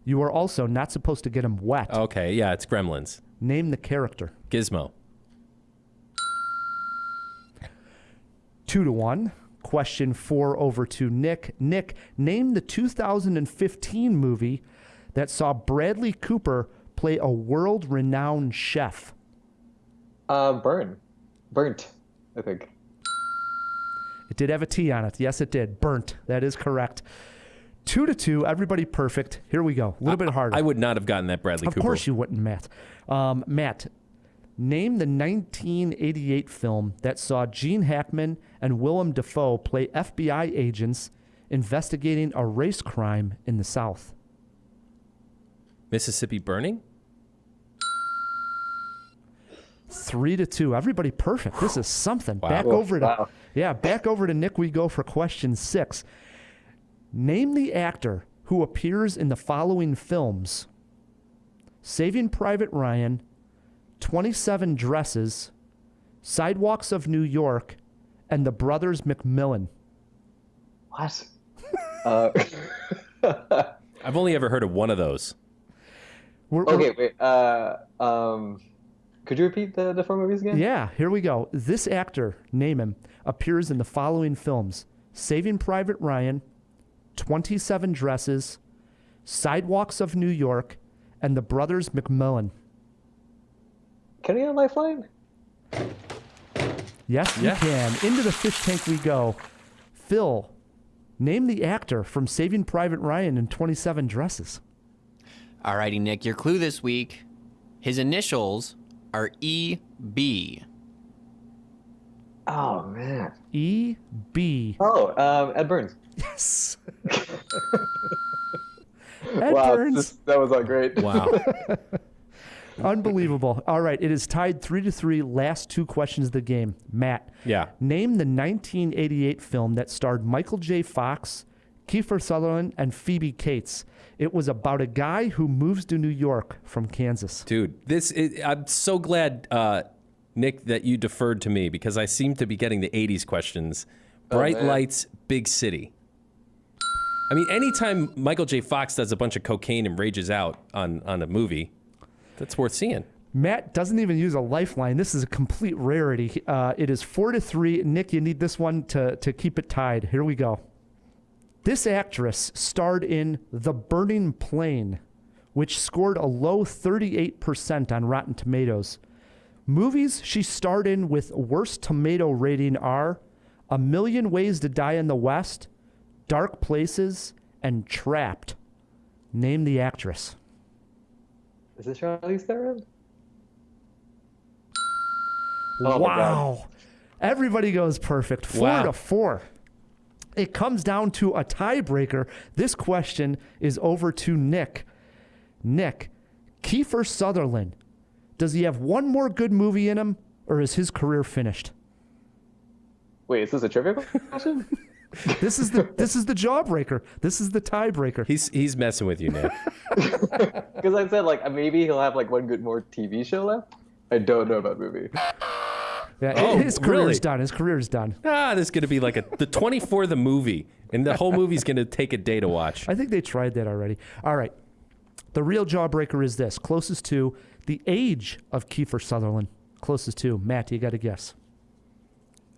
You are also not supposed to get him wet.
Okay, yeah, it's Gremlins.
Name the character.
Gizmo.
2-1. Question 4 over to Nick. Nick, name the 2015 movie that saw Bradley Cooper play a world-renowned chef.
Burnt, I think.
It did have a T on it. Yes, it did. Burnt. That is correct. 2-2. Everybody perfect. Here we go. A little bit harder.
I would not have gotten that Bradley Cooper.
Of course you wouldn't, Matt. Matt, name the 1988 film that saw Gene Hackman and Willem Dafoe play FBI agents investigating a race crime in the South.
Mississippi Burning?
3-2. Everybody perfect. This is something.
Wow.
Back over to Nick we go for question 6. Name the actor who appears in the following films: Saving Private Ryan, 27 Dresses, Sidewalks of New York, and The Brothers McMillan.
What?
I've only ever heard of one of those.
Okay, wait. Could you repeat the 4 movies again?
Yeah, here we go. This actor, name him, appears in the following films: Saving Private Ryan, 27 Dresses, Sidewalks of New York, and The Brothers McMillan.
Can I get a lifeline?
Yes, you can. Into the fish tank we go. Phil, name the actor from Saving Private Ryan and 27 Dresses.
All righty, Nick, your clue this week. His initials are E.B.
Oh, man.
E.B.
Oh, Ed Burns.
Yes.
Wow,
Burns.
that was all great.
Wow.
Unbelievable. All right, it is tied 3-3. Last 2 questions of the game. Matt.
Yeah.
Name the 1988 film that starred Michael J. Fox, Kiefer Sutherland, and Phoebe Cates. It was about a guy who moves to New York from Kansas.
Dude, I'm so glad, Nick, that you deferred to me because I seem to be getting the 80s questions. Bright Lights, Big City. I mean, anytime Michael J. Fox does a bunch of cocaine and rages out on a movie, that's worth seeing.
Matt doesn't even use a lifeline. This is a complete rarity. It is 4-3. Nick, you need this one to keep it tied. Here we go. This actress starred in The Burning Plain, which scored a low 38% on Rotten Tomatoes. Movies she starred in with worst tomato rating are A Million Ways to Die in the West, Dark Places, and Trapped. Name the actress.
Is this Charlize Theron?
Wow. Everybody goes perfect. 4-4. It comes down to a tiebreaker. This question is over to Nick. Nick, Kiefer Sutherland, does he have one more good movie in him, or is his career finished?
Wait, is this a trivia question?
This is the jawbreaker. This is the tiebreaker.
He's messing with you, Nick.
Because I said like maybe he'll have like one good more TV show left. I don't know about movie.
Yeah, his career's done. His career's done.
There's going to be like the 24 the movie, and the whole movie's going to take a day to watch.
I think they tried that already. All right. The real jawbreaker is this. Closest to the age of Kiefer Sutherland. Closest to. Matt, you got to guess.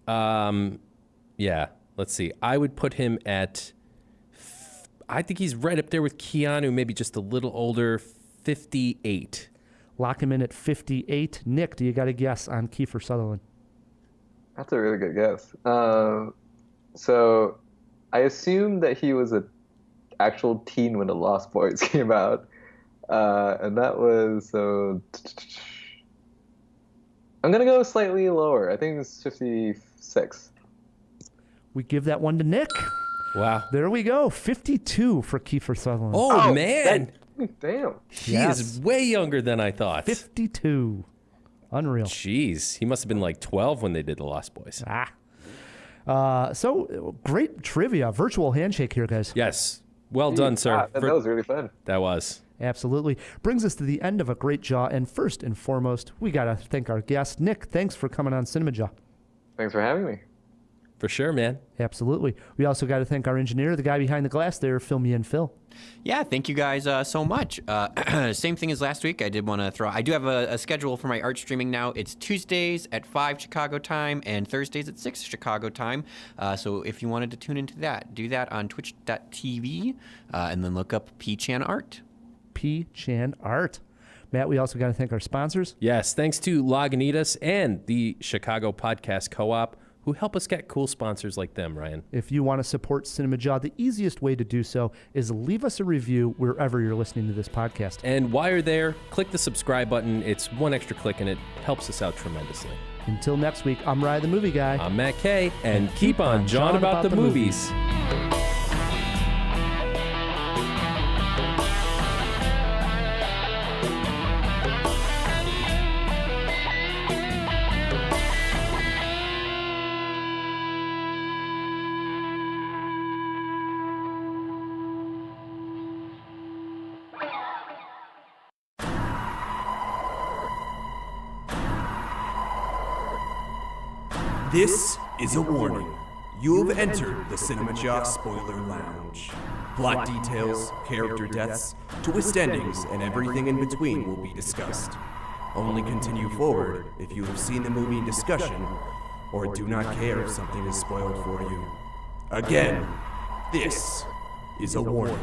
Yeah. Let's see. I would put him at, I think he's right up there with Keanu, maybe just a little older, 58.
Lock him in at 58. Nick, do you got a guess on Kiefer Sutherland?
That's a really good guess. So I assume that he was an actual teen when The Lost Boys came out. And that was, so I'm going to go slightly lower. I think it's 56.
We give that one to Nick.
Wow.
There we go. 52 for Kiefer Sutherland.
Oh man.
Damn.
He is way younger than I thought.
52. Unreal.
Jeez. He must have been like 12 when they did The Lost Boys.
So great trivia. Virtual handshake here, guys.
Yes. Well done, sir.
That was really fun.
That was.
Absolutely. Brings us to the end of a great jaw. And first and foremost, we got to thank our guest. Nick, thanks for coming on Cinemajaw.
Thanks for having me.
For sure, man.
Absolutely. We also got to thank our engineer, the guy behind the glass there, Phil Me and Phil.
Yeah, thank you guys so much. Same thing as last week. I did want to throw. I do have a schedule for my art streaming now. It's Tuesdays at 5 Chicago time and Thursdays at 6 Chicago time. So if you wanted to tune into that, do that on twitch.tv and then look up P-Chan Art.
P-Chan Art. Matt, we also got to thank our sponsors.
Yes, thanks to Lagunitas and the Chicago Podcast Co-op, who help us get cool sponsors like them, Ryan.
If you want to support Cinemajaw, the easiest way to do so is leave us a review wherever you're listening to this podcast.
And while you're there, click the subscribe button. It's one extra click, and it helps us out tremendously.
Until next week, I'm Ryan the Movie Guy.
I'm Matt Kay, and keep on jawing about the movies.
This is a warning. You have entered the Cinemajaw Spoiler Lounge. Plot details, character deaths, twist endings, and everything in between will be discussed. Only continue forward if you have seen the movie in discussion, or do not care if something is spoiled for you. Again, this is a warning.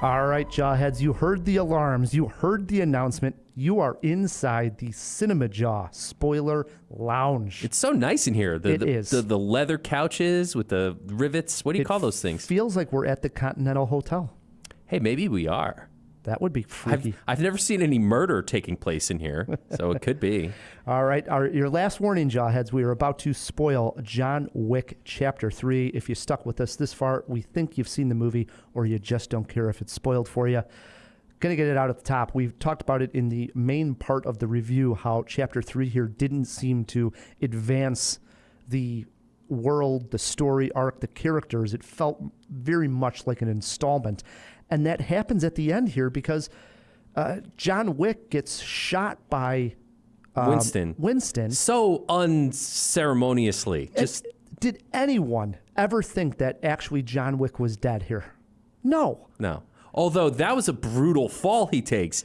All right, Jawheads, you heard the alarms. You heard the announcement. You are inside the Cinemajaw Spoiler Lounge.
It's so nice in here.
It is.
The leather couches with the rivets. What do you call those things?
Feels like we're at the Continental Hotel.
Hey, maybe we are.
That would be freaky.
I've never seen any murder taking place in here, so it could be.
All right, your last warning, Jawheads. We are about to spoil John Wick Chapter 3. If you stuck with us this far, we think you've seen the movie, or you just don't care if it's spoiled for you. Going to get it out at the top. We've talked about it in the main part of the review, how Chapter 3 here didn't seem to advance the world, the story arc, the characters. It felt very much like an installment. And that happens at the end here because John Wick gets shot by Winston.
So unceremoniously.
Did anyone ever think that actually John Wick was dead here? No.
Although that was a brutal fall he takes.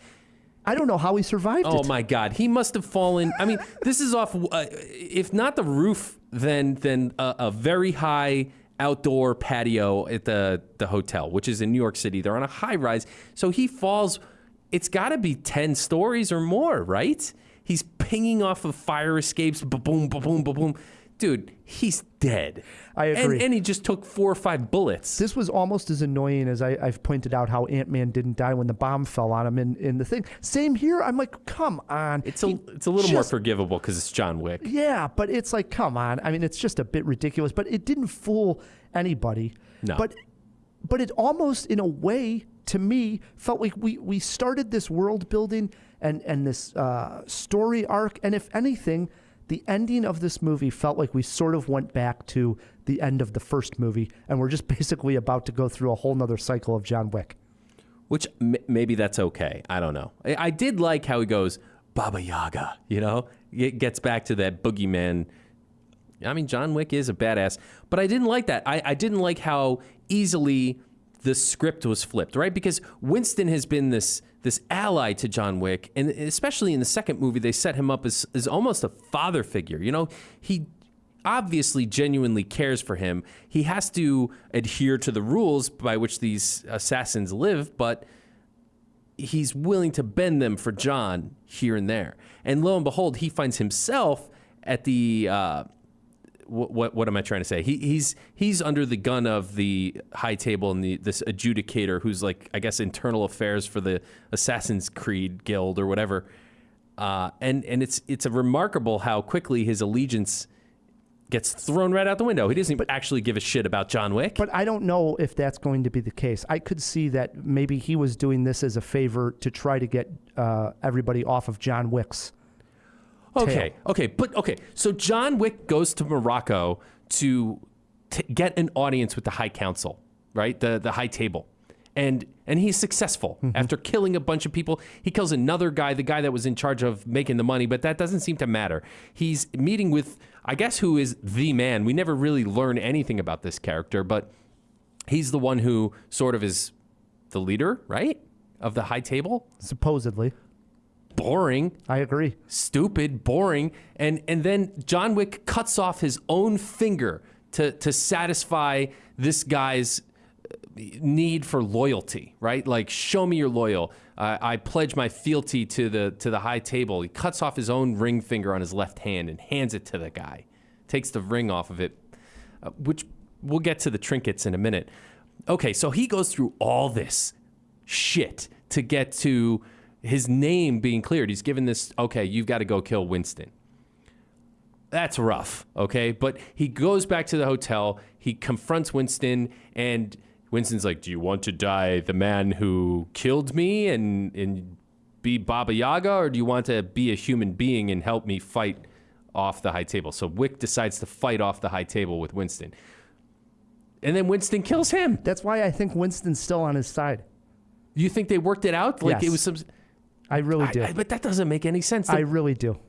I don't know how he survived it.
Oh my God, he must have fallen. I mean, this is off, if not the roof, then a very high outdoor patio at the hotel, which is in New York City. They're on a high rise, so he falls. It's got to be 10 stories or more, right? He's pinging off of fire escapes, ba-boom, ba-boom, ba-boom. Dude, he's dead.
I agree.
And he just took 4 or 5 bullets.
This was almost as annoying as I've pointed out how Ant-Man didn't die when the bomb fell on him in the thing. Same here. I'm like, come on.
It's a little more forgivable because it's John Wick.
Yeah, but it's like, come on. I mean, it's just a bit ridiculous, but it didn't fool anybody.
No.
But it almost, in a way, to me, felt like we started this world building and this story arc, and if anything, the ending of this movie felt like we sort of went back to the end of the first movie, and we're just basically about to go through a whole nother cycle of John Wick.
Which maybe that's okay. I don't know. I did like how he goes, Baba Yaga, you know? It gets back to that boogeyman. I mean, John Wick is a badass, but I didn't like that. I didn't like how easily the script was flipped, right? Because Winston has been this ally to John Wick, and especially in the second movie, they set him up as almost a father figure. You know, he obviously genuinely cares for him. He has to adhere to the rules by which these assassins live, but he's willing to bend them for John here and there. And lo and behold, he finds himself at the what am I trying to say? He's under the gun of the high table and this adjudicator who's like, I guess, internal affairs for the Assassin's Creed Guild or whatever. And it's a remarkable how quickly his allegiance gets thrown right out the window. He doesn't actually give a shit about John Wick.
But I don't know if that's going to be the case. I could see that maybe he was doing this as a favor to try to get everybody off of John Wick's tail.
Okay. So John Wick goes to Morocco to get an audience with the High Council, right? The High Table. And he's successful. Mm-hmm. After killing a bunch of people, he kills another guy, the guy that was in charge of making the money, but that doesn't seem to matter. He's meeting with, I guess, who is the man. We never really learn anything about this character, but he's the one who sort of is the leader, right? Of the High Table?
Supposedly.
Boring.
I agree.
Stupid, boring. And then John Wick cuts off his own finger to satisfy this guy's need for loyalty, right? Like, show me you're loyal. I pledge my fealty to the High Table. He cuts off his own ring finger on his left hand and hands it to the guy. Takes the ring off of it, which we'll get to the trinkets in a minute. Okay, so he goes through all this shit to get to his name being cleared. He's given this, okay, you've got to go kill Winston. That's rough, okay? But he goes back to the hotel. He confronts Winston, and Winston's like, do you want to die the man who killed me and be Baba Yaga, or do you want to be a human being and help me fight off the High Table? So Wick decides to fight off the High Table with Winston. And then Winston kills him.
That's why I think Winston's still on his side.
You think they worked it out? Like,
yes.
It was some...
I really do.
But that doesn't make any sense.
I really do.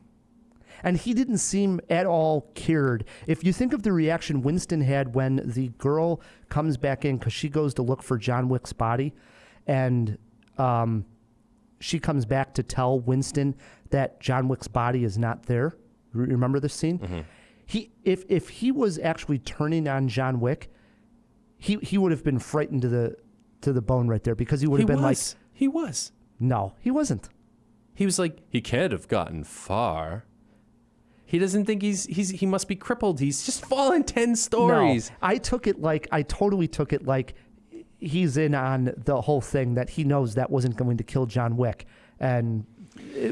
And he didn't seem at all cured. If you think of the reaction Winston had when the girl comes back in because she goes to look for John Wick's body, and she comes back to tell Winston that John Wick's body is not there. Remember this scene? Mm-hmm. If he was actually turning on John Wick, he would have been frightened to the bone right there, because he would have been like...
He was.
No, he wasn't.
He was like, he can't have gotten far. He doesn't think he must be crippled. He's just fallen 10 stories.
No, I totally took it like he's in on the whole thing, that he knows that wasn't going to kill John Wick. And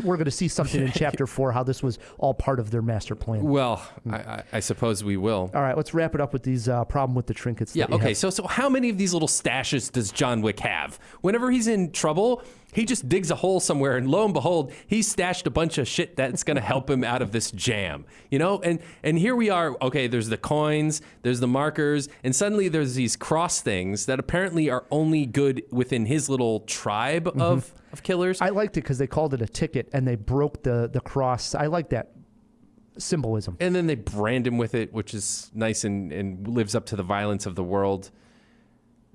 we're going to see something in Chapter 4, how this was all part of their master plan.
Well, I suppose we will.
All right, let's wrap it up with these problem with the trinkets.
Yeah, okay, so how many of these little stashes does John Wick have? Whenever he's in trouble, he just digs a hole somewhere, and lo and behold, he's stashed a bunch of shit that's going to help him out of this jam. You know, and here we are, okay, there's the coins, there's the markers, and suddenly there's these cross things that apparently are only good within his little tribe of killers.
I liked it because they called it a ticket, and they broke the cross. I like that symbolism.
And then they brand him with it, which is nice and lives up to the violence of the world.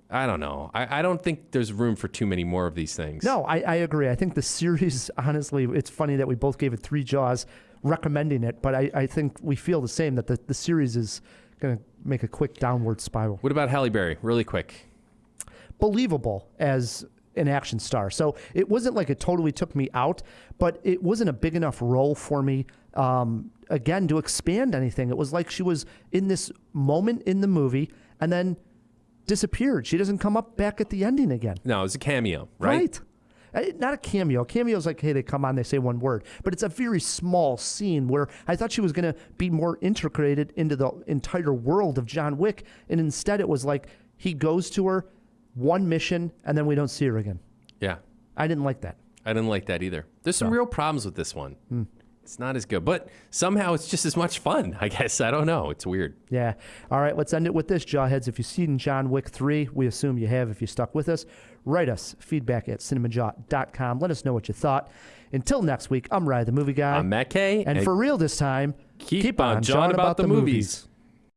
I don't know. I don't think there's room for too many more of these things.
No, I agree. I think the series, honestly, it's funny that we both gave it 3 jaws recommending it, but I think we feel the same, that the series is going to make a quick downward spiral.
What about Halle Berry? Really quick.
Believable as an action star. So it wasn't like it totally took me out, but it wasn't a big enough role for me, again, to expand anything. It was like she was in this moment in the movie and then disappeared. She doesn't come up back at the ending again.
No, it was a cameo, right?
Not a cameo. A cameo is like, hey, they come on, they say one word. But it's a very small scene where I thought she was going to be more integrated into the entire world of John Wick. And instead it was like he goes to her, one mission, and then we don't see her again.
Yeah.
I didn't like that.
I didn't like that either. There's some real problems with this one. It's not as good, but somehow it's just as much fun, I guess. I don't know. It's weird.
Yeah. All right, let's end it with this, Jawheads. If you've seen John Wick 3, we assume you have if you stuck with us. Write us, feedback@cinemajaw.com. Let us know what you thought. Until next week, I'm Ryan, the movie guy.
I'm Matt K.
And for real this time,
keep on jawing about the movies.